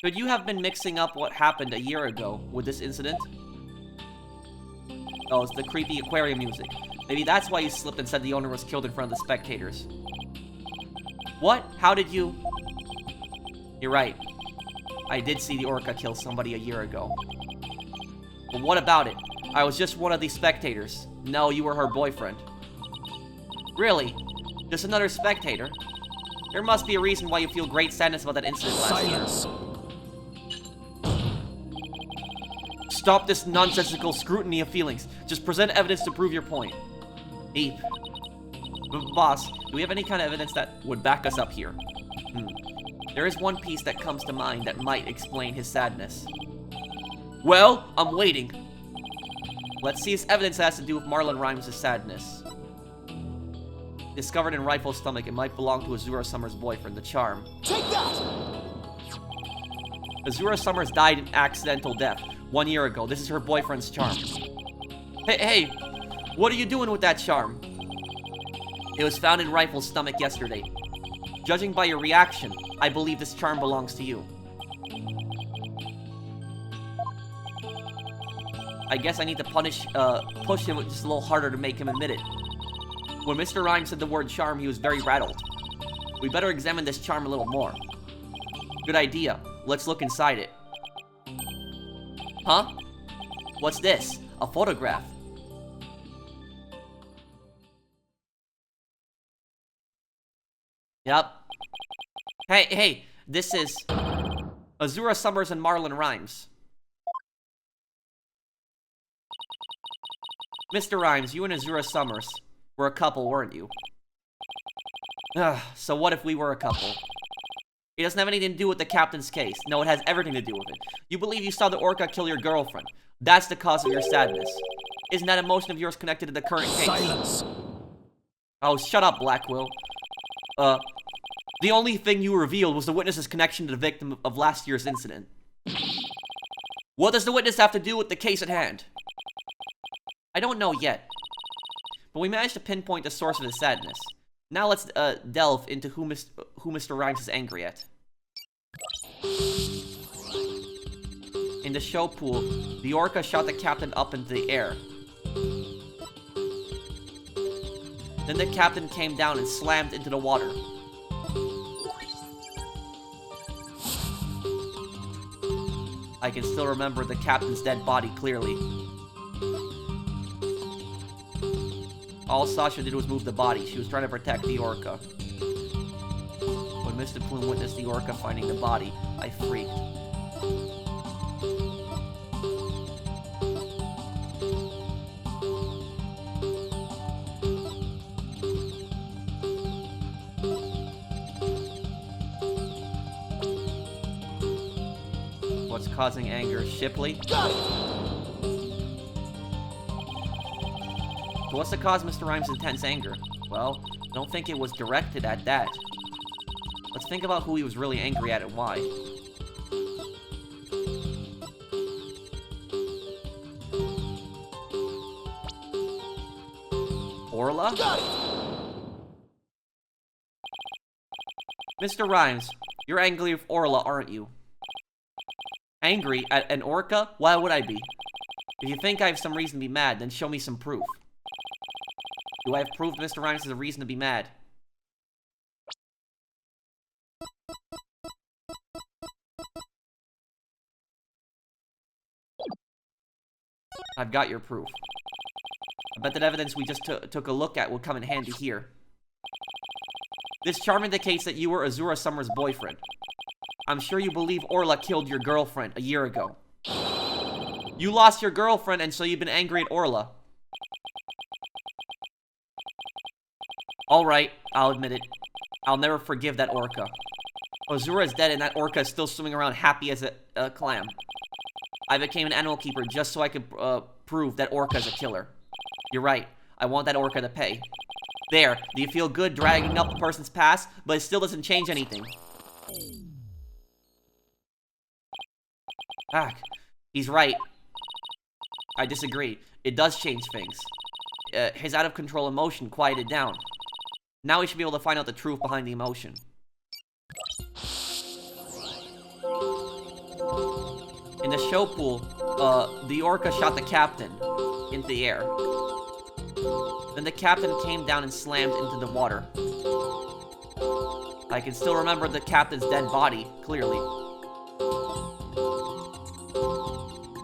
Could you have been mixing up what happened a year ago with this incident? Oh, it's the creepy aquarium music. Maybe that's why you slipped and said the owner was killed in front of the spectators. What? How did you... You're right. I did see the orca kill somebody a year ago. But what about it? I was just one of these spectators. No, you were her boyfriend. Really? Just another spectator? There must be a reason why you feel great sadness about that incident last year. Silence! Stop this nonsensical scrutiny of feelings. Just present evidence to prove your point. Deep. Boss, do we have any kind of evidence that would back us up here? There is one piece that comes to mind that might explain his sadness. Well, I'm waiting. Let's see his evidence has to do with Marlin Rhymes' sadness. Discovered in Rifle's stomach, it might belong to Azura Summer's boyfriend, the Charm. Take that! Azura Summers died in accidental death 1 year ago. This is her boyfriend's charm. Hey, what are you doing with that charm? It was found in Rifle's stomach yesterday. Judging by your reaction, I believe this charm belongs to you. I guess I need to push him just a little harder to make him admit it. When Mr. Rhymes said the word charm, he was very rattled. We better examine this charm a little more. Good idea. Let's look inside it. Huh? What's this? A photograph. Yep. Hey, this is Azura Summers and Marlin Rhymes. Mr. Rhymes, you and Azura Summers were a couple, weren't you? So what if we were a couple? It doesn't have anything to do with the captain's case. No, it has everything to do with it. You believe you saw the orca kill your girlfriend. That's the cause of your sadness. Isn't that emotion of yours connected to the current case? Silence. Oh, shut up, Blackwell. The only thing you revealed was the witness's connection to the victim of last year's incident. What does the witness have to do with the case at hand? I don't know yet. But we managed to pinpoint the source of the sadness. Now let's delve into who Mr. Rhymes is angry at. In the show pool, the orca shot the captain up into the air. Then the captain came down and slammed into the water. I can still remember the captain's dead body clearly. All Sasha did was move the body. She was trying to protect the orca. When Mr. Plume witnessed the orca finding the body, I freaked. What's causing anger? Shipley? Got it. So what's the cause of Mr. Rhymes' intense anger? Well, I don't think it was directed at that. Let's think about who he was really angry at and why. Orla? Got it. Mr. Rhymes, you're angry with Orla, aren't you? Angry at an orca? Why would I be? If you think I have some reason to be mad, then show me some proof. Do I have proof Mr. Rhymes has a reason to be mad? I've got your proof. I bet that evidence we just took a look at will come in handy here. This charm indicates that you were Azura Summer's boyfriend. I'm sure you believe Orla killed your girlfriend a year ago. You lost your girlfriend, and so you've been angry at Orla. Alright, I'll admit it. I'll never forgive that orca. Azura is dead, and that orca is still swimming around happy as a clam. I became an animal keeper just so I could prove that orca is a killer. You're right. I want that orca to pay. There, do you feel good dragging up a person's past, but it still doesn't change anything? He's right. I disagree. It does change things. His out-of-control emotion quieted down. Now we should be able to find out the truth behind the emotion. In the show pool, the orca shot the captain into the air. Then the captain came down and slammed into the water. I can still remember the captain's dead body, clearly.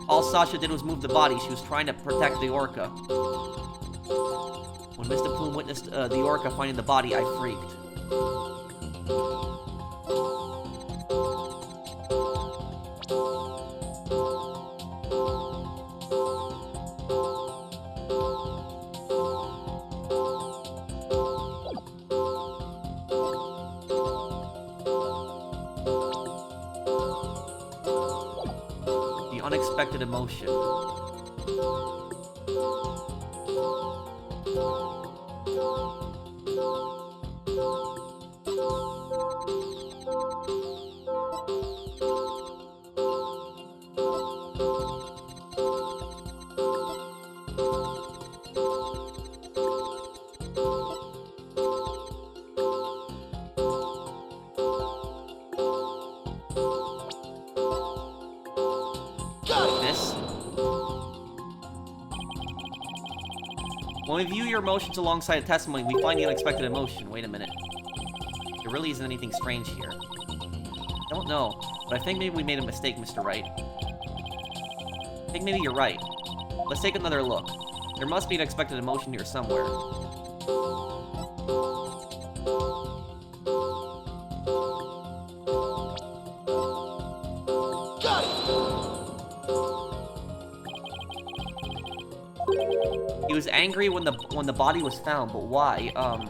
All Sasha did was move the body. She was trying to protect the orca. When Mr. Plume witnessed the orca finding the body, I freaked. The unexpected emotion. When we view your emotions alongside a testimony, we find the unexpected emotion. Wait a minute. There really isn't anything strange here. I don't know, but I think maybe we made a mistake, Mr. Wright. I think maybe you're right. Let's take another look. There must be an expected emotion here somewhere. Got it! He was angry when the body was found, but why? Got it!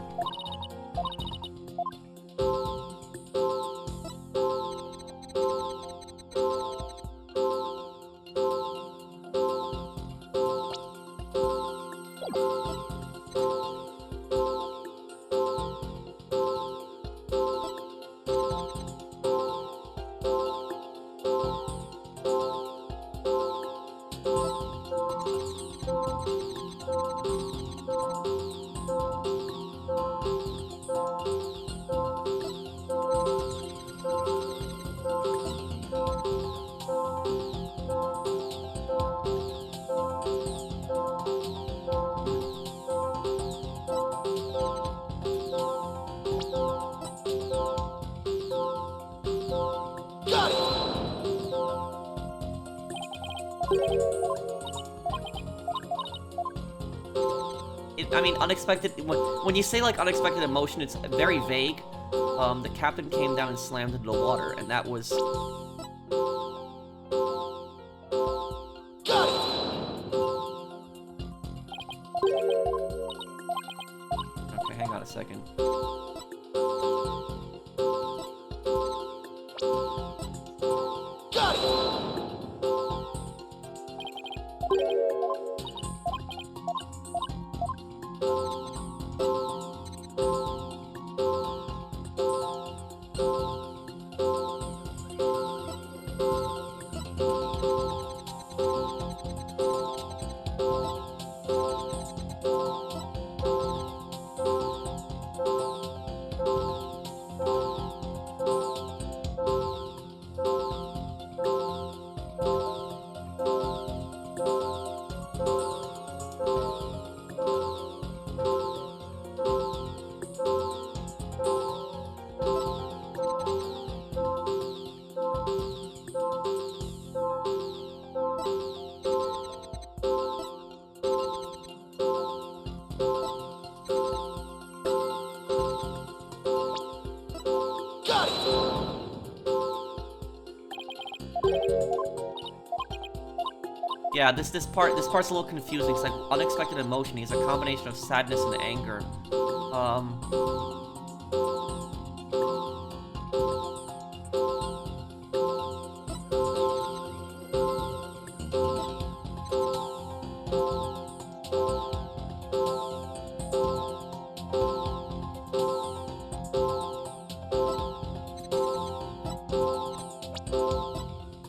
I mean, unexpected. When you say like unexpected emotion, it's very vague. The captain came down and slammed into the water, and that was. Got it! Okay, hang on a second. Got it! Got it! Yeah, this part's a little confusing. It's like unexpected emotion. He's a combination of sadness and anger.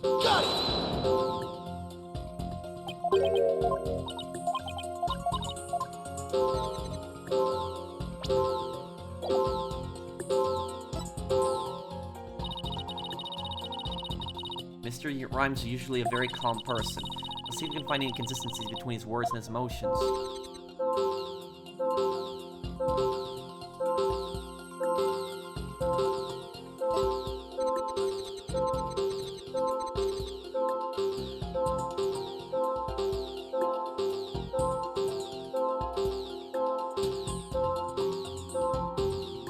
Got it! Mr. Rhymes is usually a very calm person. Let's see if we can find any inconsistencies between his words and his emotions.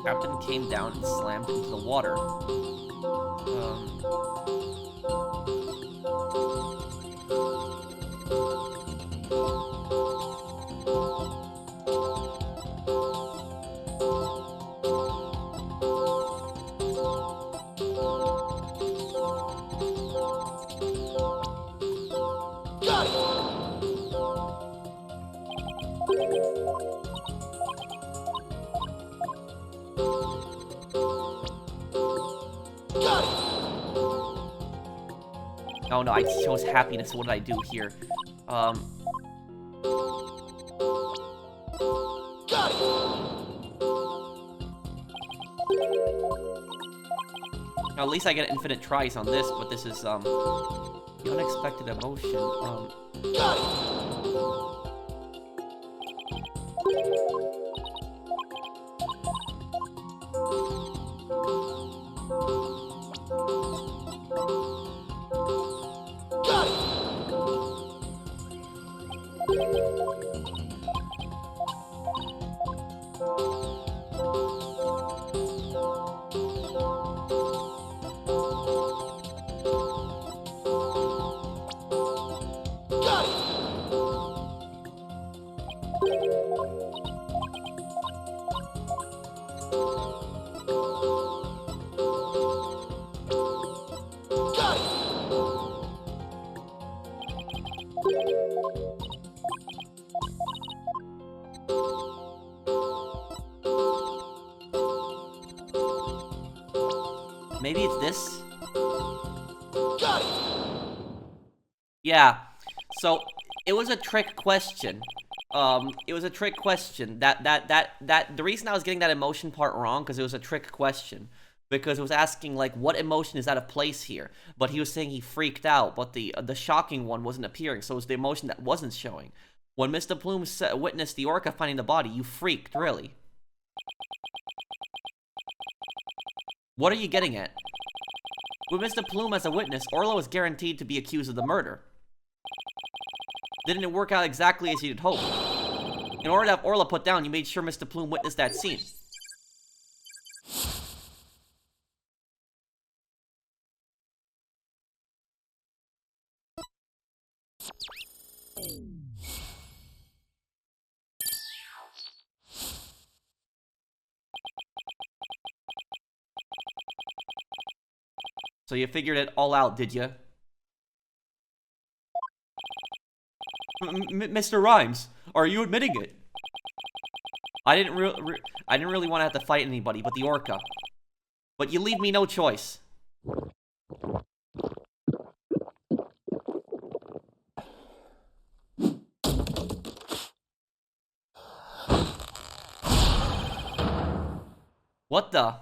Captain came down and slammed into the water. Got it! Got it! Oh no, I chose happiness. What did I do here? Got it! Now, at least I get infinite tries on this, but this is, the unexpected emotion, Got it! Maybe it's this? Got it! Yeah. So, it was a trick question. It was a trick question. The reason I was getting that emotion part wrong, because it was a trick question. Because it was asking, like, what emotion is out of place here? But he was saying he freaked out, but the shocking one wasn't appearing, so it was the emotion that wasn't showing. When Mr. Plume witnessed the orca finding the body, you freaked, really. What are you getting at? With Mr. Plume as a witness, Orla was guaranteed to be accused of the murder. Didn't it work out exactly as you'd hoped? In order to have Orla put down, you made sure Mr. Plume witnessed that scene. So you figured it all out, did you? Mr. Rhymes, are you admitting it? I didn't really want to have to fight anybody but the orca. But you leave me no choice. What the?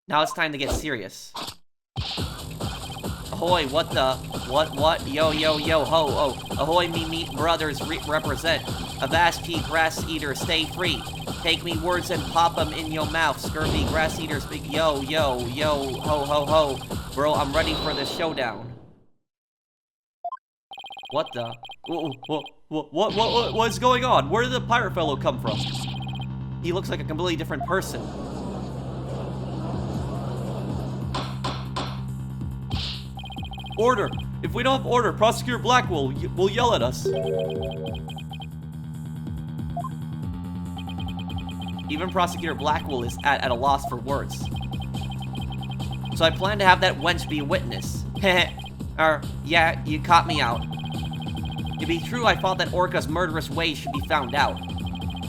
Now it's time to get serious. Ahoy, what the? What? Yo, yo, yo, ho, oh. Ahoy, me brothers represent. Avast ye grass eaters, stay free. Take me words and pop them in your mouth. Scurvy grass eaters, big yo, yo, yo, ho, ho, ho. Bro, I'm ready for the showdown. What the? What's going on? Where did the pirate fellow come from? He looks like a completely different person. Order! If we don't have order, Prosecutor Blackwell will yell at us. Even Prosecutor Blackwell is at a loss for words. So I plan to have that wench be a witness. Yeah, you caught me out. To be true, I thought that Orca's murderous ways should be found out.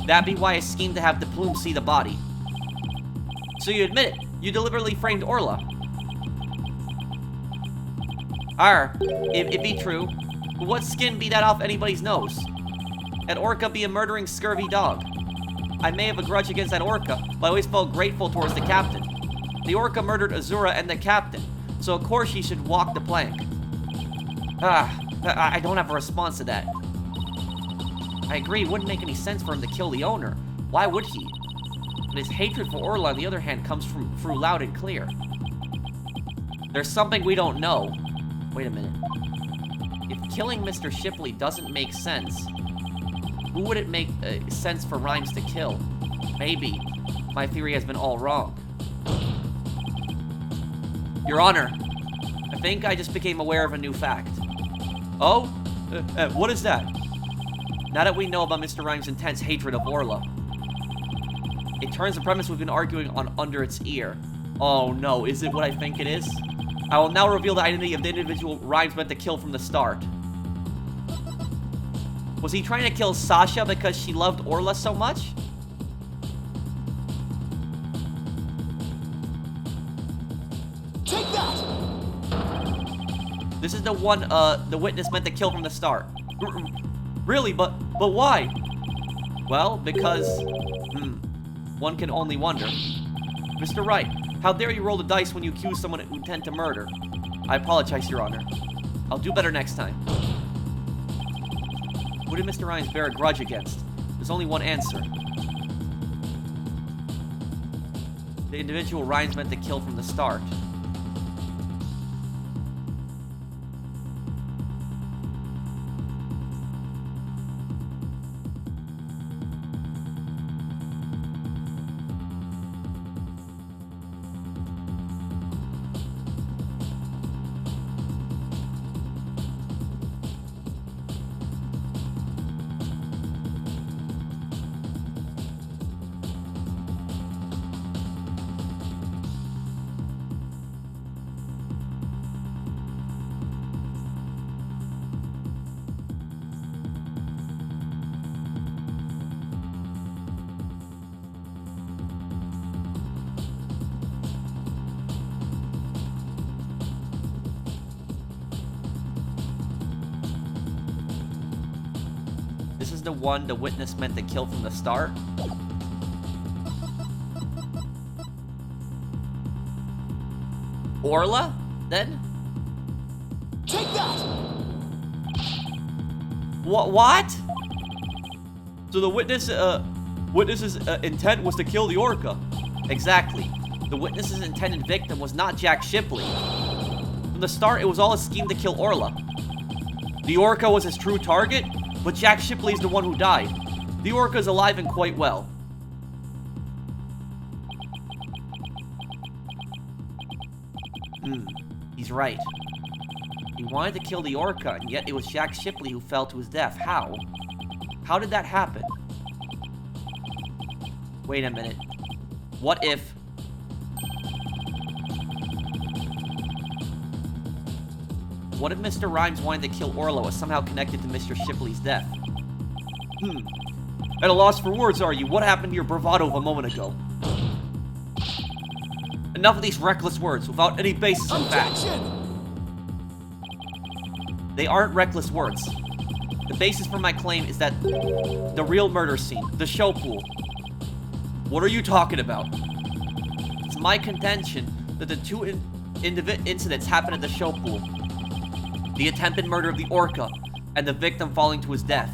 That'd be why I schemed to have the Plume see the body. So you admit it, you deliberately framed Orla. If it be true, what skin be that off anybody's nose? An orca be a murdering scurvy dog. I may have a grudge against that orca, but I always felt grateful towards the captain. The orca murdered Azura and the captain, so of course he should walk the plank. I don't have a response to that. I agree, it wouldn't make any sense for him to kill the owner. Why would he? But his hatred for Orla, on the other hand, comes through loud and clear. There's something we don't know. Wait a minute. If killing Mr. Shipley doesn't make sense, who would it make sense for Rhymes to kill? Maybe. My theory has been all wrong. Your Honor, I think I just became aware of a new fact. Oh? What is that? Now that we know about Mr. Rhymes' intense hatred of Orla, it turns the premise we've been arguing on under its ear. Oh no, is it what I think it is? I will now reveal the identity of the individual Rhymes meant to kill from the start. Was he trying to kill Sasha because she loved Orla so much? Take that! This is the one, the witness meant to kill from the start. Really? But why? Well, because, one can only wonder. Mr. Wright, how dare you roll the dice when you accuse someone who intend to murder? I apologize, Your Honor. I'll do better next time. Who did Mr. Rhymes bear a grudge against? There's only one answer. The individual Rhymes meant to kill from the start. the one the witness meant to kill from the start? Orla, then? Take that! What? So the witness's intent was to kill the orca. Exactly. The witness's intended victim was not Jack Shipley. From the start, it was all a scheme to kill Orla. The orca was his true target? But Jack Shipley's the one who died. The orca is alive and quite well. He's right. He wanted to kill the orca, and yet it was Jack Shipley who fell to his death. How? How did that happen? Wait a minute. What if... What if Mr. Rhymes wanted to kill Orla was somehow connected to Mr. Shipley's death? At a loss for words, are you? What happened to your bravado of a moment ago? Enough of these reckless words without any basis in fact. Objection! They aren't reckless words. The basis for my claim is that the real murder scene, the show pool. What are you talking about? It's my contention that the two incidents happened at the show pool. The attempted murder of the orca, and the victim falling to his death.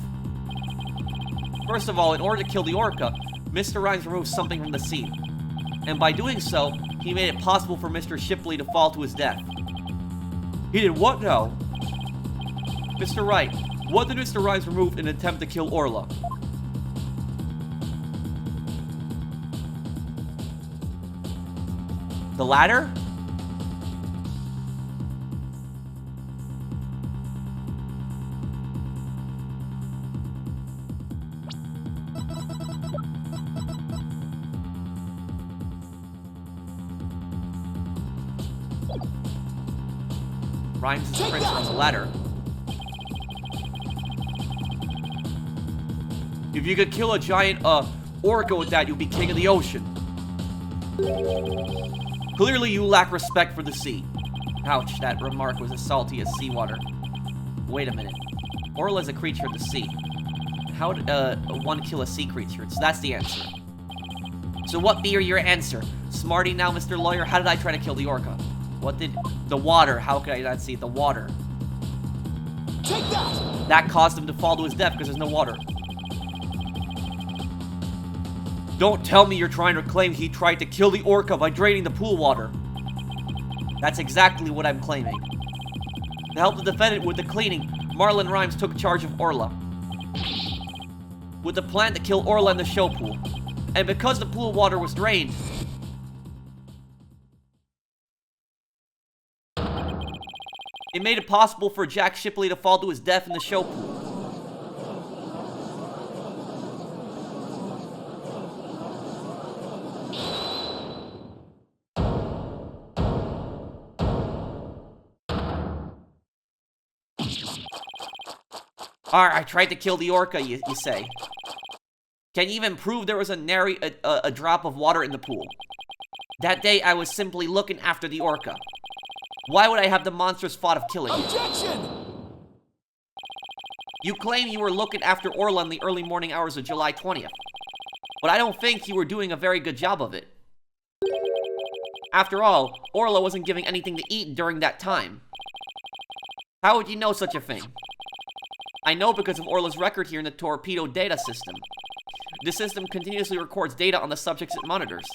First of all, in order to kill the orca, Mr. Rhymes removed something from the scene. And by doing so, he made it possible for Mr. Shipley to fall to his death. He did what now? Mr. Wright, What did Mr. Rhymes remove in an attempt to kill Orla? the ladder? Rhymes' prints on the ladder. If you could kill a giant, orca with that, you'd be king of the ocean. Clearly you lack respect for the sea. Ouch, that remark was as salty as seawater. Wait a minute. Orla's a creature of the sea. How would, one kill a sea creature? So that's the answer. So what be your answer? Smarty now, Mr. Lawyer, how did I try to kill the orca? What did... The water. How could I not see the water? Take that! That caused him to fall to his death because there's no water. Don't tell me you're trying to claim he tried to kill the orca by draining the pool water. That's exactly what I'm claiming. To help the defendant with the cleaning, Marlin Rhymes took charge of Orla. With the plan to kill Orla in the show pool. And because the pool water was drained, it made it possible for Jack Shipley to fall to his death in the show pool. Alright, I tried to kill the orca, you say. Can you even prove there was a drop of water in the pool? That day, I was simply looking after the orca. Why would I have the monstrous thought of killing it? Objection! You claim you were looking after Orla in the early morning hours of July 20th. But I don't think you were doing a very good job of it. After all, Orla wasn't giving anything to eat during that time. How would you know such a thing? I know because of Orla's record here in the TORPEDO data system. This system continuously records data on the subjects it monitors.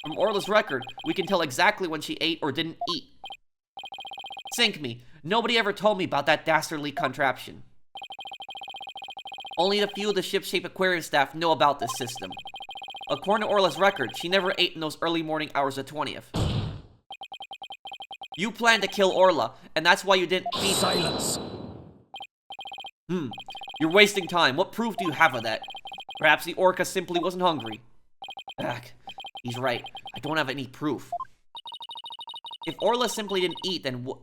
From Orla's record, we can tell exactly when she ate or didn't eat. Sink me, nobody ever told me about that dastardly contraption. Only the few of the ship-shape aquarium staff know about this system. According to Orla's record, she never ate in those early morning hours of 20th. You planned to kill Orla, and that's why you didn't feed her. Silence! You're wasting time. What proof do you have of that? Perhaps the orca simply wasn't hungry. Ugh, he's right. I don't have any proof. If Orla simply didn't eat, then what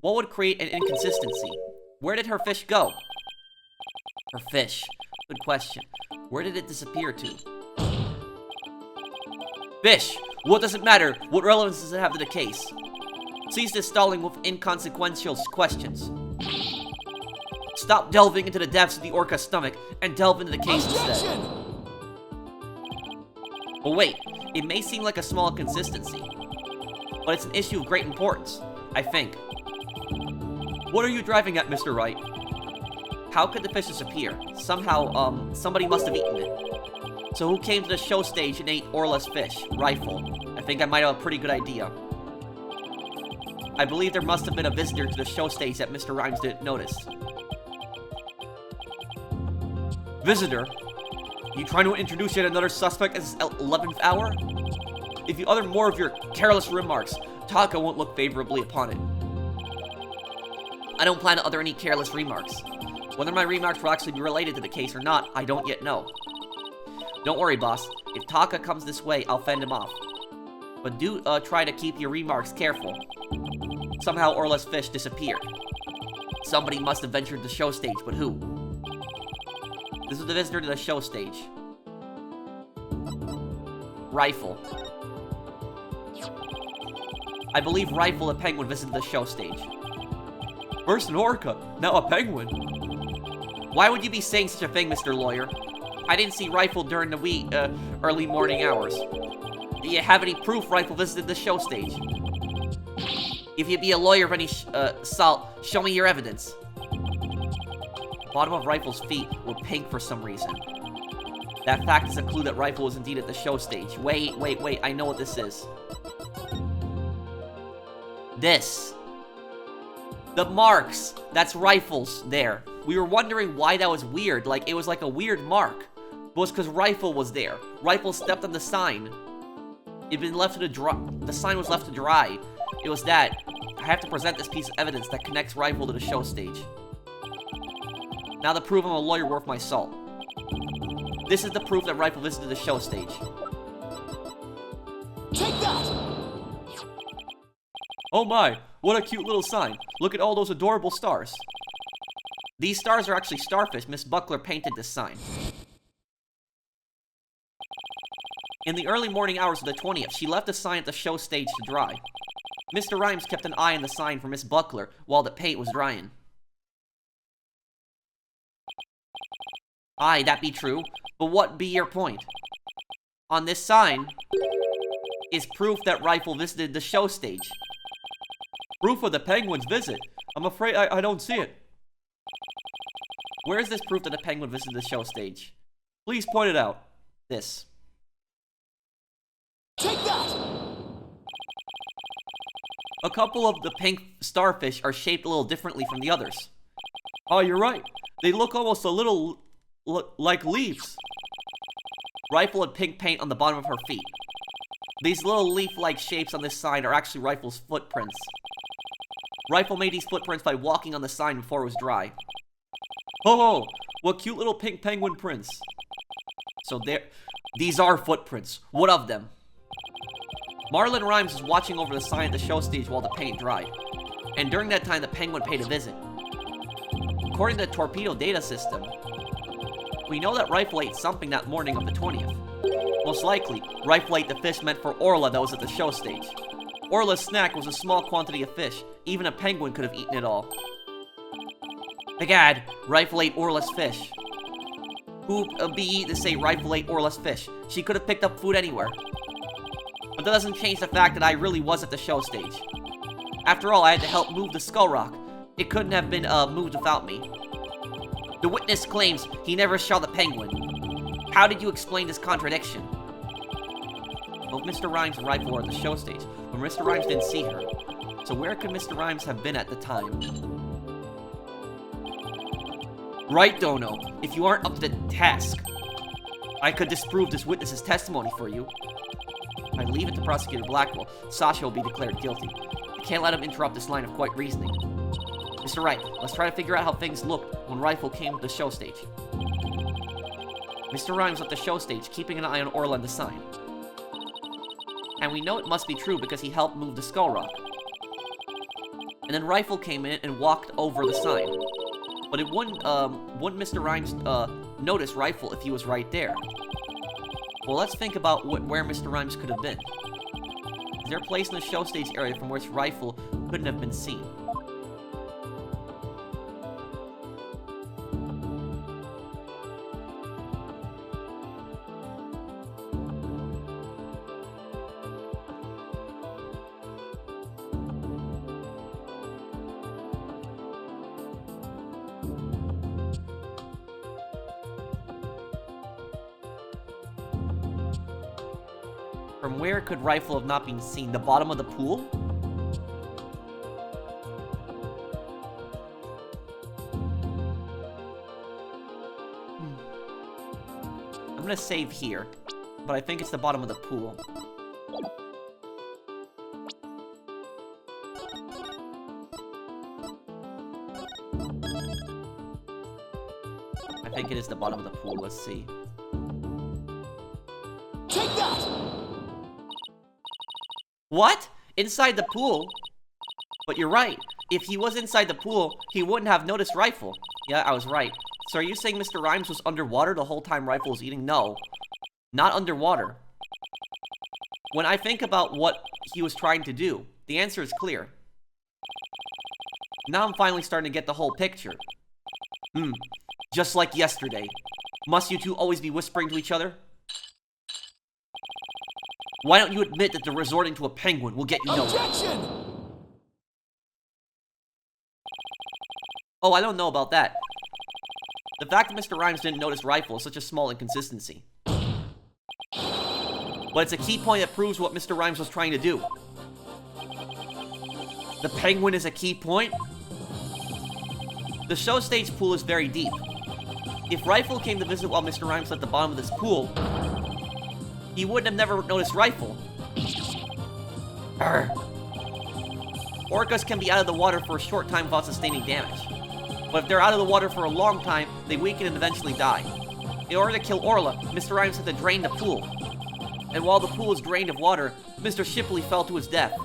would create an inconsistency? Where did her fish go? Her fish. Good question. Where did it disappear to? Fish! What does it matter? What relevance does it have to the case? Cease this stalling with inconsequential questions. Stop delving into the depths of the orca's stomach and delve into the case instead. Well, wait. It may seem like a small inconsistency, but it's an issue of great importance, I think. What are you driving at, Mr. Wright? How could the fish disappear? Somehow, somebody must have eaten it. So who came to the show stage and ate Orla's fish? Rifle. I think I might have a pretty good idea. I believe there must have been a visitor to the show stage that Mr. Rhymes didn't notice. Visitor? You trying to introduce yet another suspect at this 11th hour? If you utter more of your careless remarks, Taka won't look favorably upon it. I don't plan to utter any careless remarks. Whether my remarks will actually be related to the case or not, I don't yet know. Don't worry, boss. If Taka comes this way, I'll fend him off. But do try to keep your remarks careful. Somehow Orla's fish disappeared. Somebody must have ventured to the show stage, but who? This is the visitor to the show stage. Rifle. I believe Rifle the penguin visited the show stage. First an orca, now a penguin. Why would you be saying such a thing, Mr. Lawyer? I didn't see Rifle during the early morning hours. Do you have any proof Rifle visited the show stage? If you be a lawyer of any salt, show me your evidence. The bottom of Rifle's feet were pink for some reason. That fact is a clue that Rifle was indeed at the show stage. Wait, I know what this is. This. The marks! That's Rifle's there. We were wondering why that was weird, like it was like a weird mark. But it's because Rifle was there. Rifle stepped on the sign. It'd been left to dry. The sign was left to dry. It was that. I have to present this piece of evidence that connects Rifle to the show stage. Now to prove I'm a lawyer worth my salt. This is the proof that Rifle visited the show stage. Take that! Oh my, what a cute little sign. Look at all those adorable stars. These stars are actually starfish. Miss Buckler painted this sign. In the early morning hours of the 20th, she left the sign at the show stage to dry. Mr. Rhymes kept an eye on the sign for Miss Buckler while the paint was drying. Aye, that be true, but what be your point? On this sign is proof that Rifle visited the show stage. Proof of the penguin's visit? I'm afraid I don't see it. Where is this proof that the penguin visited the show stage? Please point it out. This. Take that! A couple of the pink starfish are shaped a little differently from the others. Oh, you're right. They look almost a little like leaves. Rifle had pink paint on the bottom of her feet. These little leaf-like shapes on this sign are actually Rifle's footprints. Rifle made these footprints by walking on the sign before it was dry. Oh, what cute little pink penguin prints. So these are footprints. What of them? Marlin Rhymes was watching over the sign at the show stage while the paint dried. And during that time, the penguin paid a visit. According to the Torpedo data system, we know that Rifle ate something that morning of the 20th. Most likely, Rifle ate the fish meant for Orla that was at the show stage. Orla's snack was a small quantity of fish. Even a penguin could have eaten it all. Begad, Rifle ate Orla's fish. Who be ye to say Rifle ate Orla's fish? She could have picked up food anywhere. But that doesn't change the fact that I really was at the show stage. After all, I had to help move the skull rock. It couldn't have been moved without me. The witness claims he never saw the penguin. How did you explain this contradiction? Both Mr. Rhymes and Rifle were at the show stage, but Mr. Rhymes didn't see her. So where could Mr. Rhymes have been at the time? Right, Dono. If you aren't up to the task, I could disprove this witness's testimony for you. I leave it to Prosecutor Blackwell. Sasha will be declared guilty. I can't let him interrupt this line of quiet reasoning. Mr. Wright, let's try to figure out how things looked when Rifle came to the show stage. Mr. Rhymes left the show stage, keeping an eye on Orla and the sign. And we know it must be true because he helped move the skull rock. And then Rifle came in and walked over the sign. But it wouldn't Mr. Rhymes notice Rifle if he was right there. Well, let's think about where Mr. Rhymes could have been. Is there a place in the show stage area from which Rifle couldn't have been seen? From where could rifle have not been seen? The bottom of the pool? I'm gonna save here, but I think it's the bottom of the pool. I think it is the bottom of the pool. Let's see. Take that! What? Inside the pool? But you're right. If he was inside the pool, he wouldn't have noticed Rifle. Yeah, I was right. So are you saying Mr. Rhymes was underwater the whole time Rifle was eating? No. Not underwater. When I think about what he was trying to do, the answer is clear. Now I'm finally starting to get the whole picture. Just like yesterday. Must you two always be whispering to each other? Why don't you admit that the resorting to a penguin will get you nowhere? Objection! Oh, I don't know about that. The fact that Mr. Rhymes didn't notice Rifle is such a small inconsistency. But it's a key point that proves what Mr. Rhymes was trying to do. The penguin is a key point? The show stage pool is very deep. If Rifle came to visit while Mr. Rhymes was at the bottom of this pool, he wouldn't have never noticed Rifle. Arr. Orcas can be out of the water for a short time without sustaining damage. But if they're out of the water for a long time, they weaken and eventually die. In order to kill Orla, Mr. Rhymes had to drain the pool. And while the pool was drained of water, Mr. Shipley fell to his death.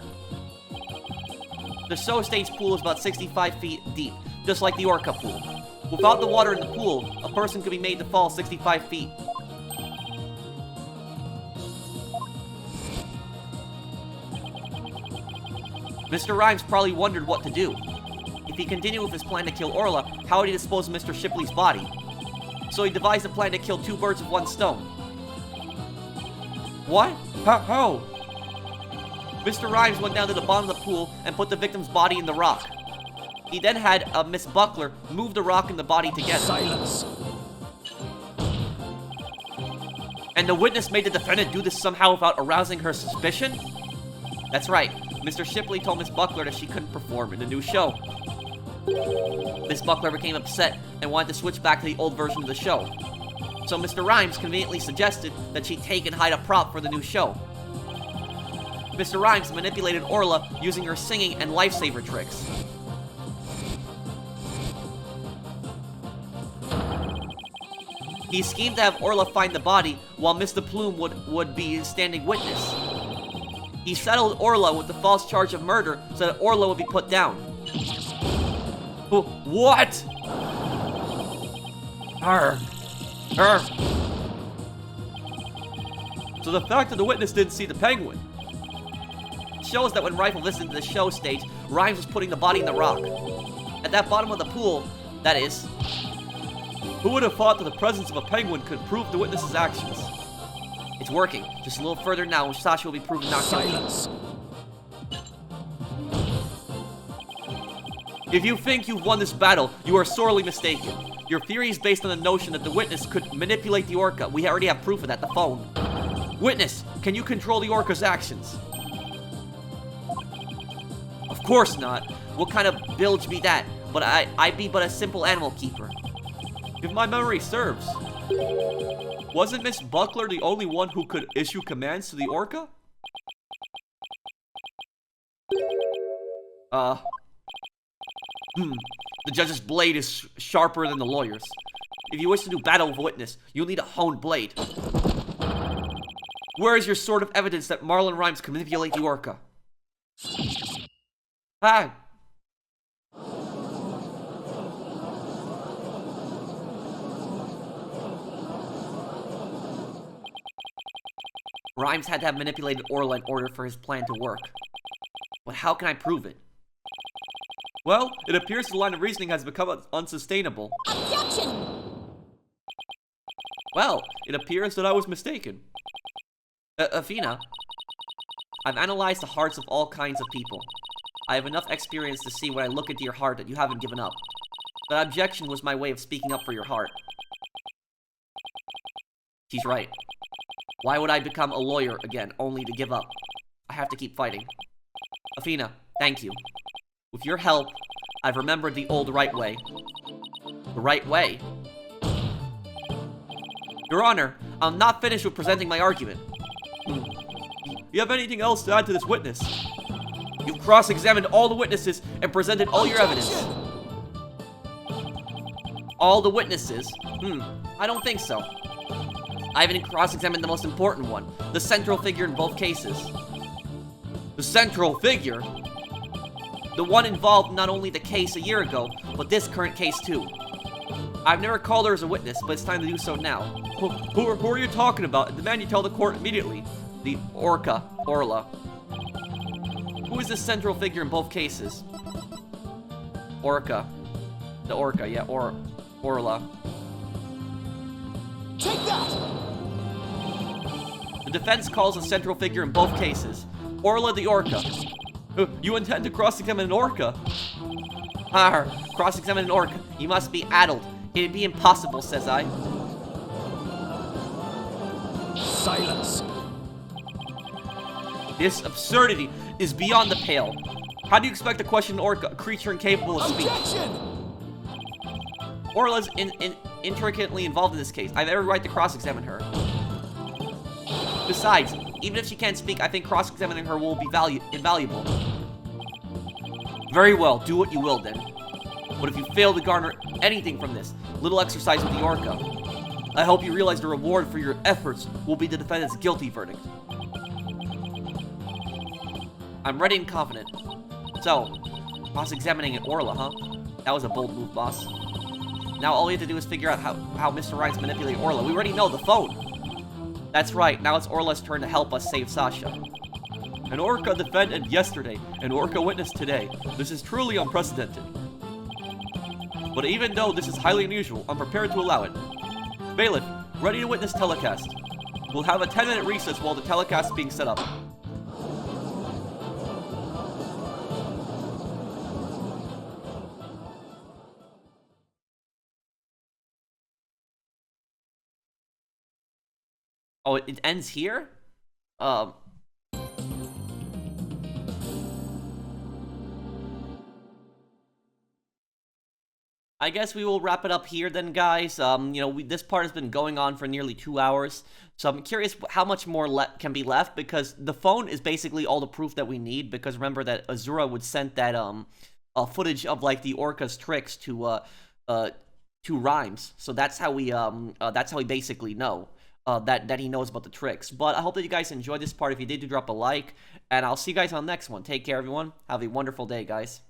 The show stage pool is about 65 feet deep, just like the Orca pool. Without the water in the pool, a person could be made to fall 65 feet. Mr. Rhymes probably wondered what to do. If he continued with his plan to kill Orla, how would he dispose of Mr. Shipley's body? So he devised a plan to kill two birds with one stone. What? How? Mr. Rhymes went down to the bottom of the pool and put the victim's body in the rock. He then had Miss Buckler move the rock and the body together. Silence! And the witness made the defendant do this somehow without arousing her suspicion? That's right. Mr. Shipley told Miss Buckler that she couldn't perform in the new show. Miss Buckler became upset and wanted to switch back to the old version of the show. So Mr. Rhymes conveniently suggested that she take and hide a prop for the new show. Mr. Rhymes manipulated Orla using her singing and lifesaver tricks. He schemed to have Orla find the body while Mr. Plume would be standing witness. He settled Orla with the false charge of murder so that Orla would be put down. What? Arr. Arr. So the fact that the witness didn't see the penguin Shows that when Rifle listened to the show stage, Rhymes was putting the body in the rock. At that bottom of the pool, that is. Who would have thought that the presence of a penguin could prove the witness's actions? It's working. Just a little further now, Sasha will be proven not guilty. Silence! If you think you've won this battle, you are sorely mistaken. Your theory is based on the notion that the witness could manipulate the orca. We already have proof of that, the phone. Witness, can you control the orca's actions? Of course not. What kind of bilge be that? But I be but a simple animal keeper. If my memory serves, wasn't Miss Buckler the only one who could issue commands to the orca? The judge's blade is sharper than the lawyer's. If you wish to do battle with a witness, you'll need a honed blade. Where is your sort of evidence that Marlin Rhymes can manipulate the orca? Ah! Rhymes had to have manipulated Orla in order for his plan to work. But how can I prove it? Well, it appears the line of reasoning has become unsustainable. Objection! Well, it appears that I was mistaken. Athena, I've analyzed the hearts of all kinds of people. I have enough experience to see when I look into your heart that you haven't given up. That objection was my way of speaking up for your heart. She's right. Why would I become a lawyer again, only to give up? I have to keep fighting. Athena, thank you. With your help, I've remembered the old right way. The right way? Your Honor, I'm not finished with presenting my argument. You have anything else to add to this witness? You've cross-examined all the witnesses and presented all your evidence. All the witnesses? I don't think so. I haven't cross-examined the most important one, the central figure in both cases. The central figure? The one involved not only the case a year ago, but this current case too. I've never called her as a witness, but it's time to do so now. Who are you talking about? Demand you tell the court immediately. The orca, Orla. Who is the central figure in both cases? Orca. The orca, yeah, Orla. Take that! The defense calls the central figure in both cases. Orla the orca. You intend to cross-examine an orca? Har, cross-examine an orca. You must be addled. It'd be impossible, says I. Silence! This absurdity is beyond the pale. How do you expect to question an orca, a creature incapable of speech? Objection! Orla's intricately involved in this case. I have every right to cross-examine her. Besides, even if she can't speak, I think cross-examining her will be invaluable. Very well, do what you will then. But if you fail to garner anything from this little exercise with the orca, I hope you realize the reward for your efforts will be the defendant's guilty verdict. I'm ready and confident. So, cross-examining an Orla, huh? That was a bold move, boss. Now all we have to do is figure out how Mr. Ryan's manipulating Orla. We already know, the phone! That's right, now it's Orla's turn to help us save Sasha. An orca defendant yesterday, an orca witness today. This is truly unprecedented. But even though this is highly unusual, I'm prepared to allow it. Bailiff, ready to witness telecast. We'll have a 10-minute recess while the telecast is being set up. Oh, it ends here? I guess we will wrap it up here then, guys. This part has been going on for nearly 2 hours, so I'm curious how much more can be left, because the phone is basically all the proof that we need, because remember that Azura would send that, footage of, like, the orca's tricks to Rhymes, so that's how we basically know. That he knows about the tricks. But I hope that you guys enjoyed this part. If you did, do drop a like, and I'll see you guys on the next one. Take care, everyone. Have a wonderful day, guys.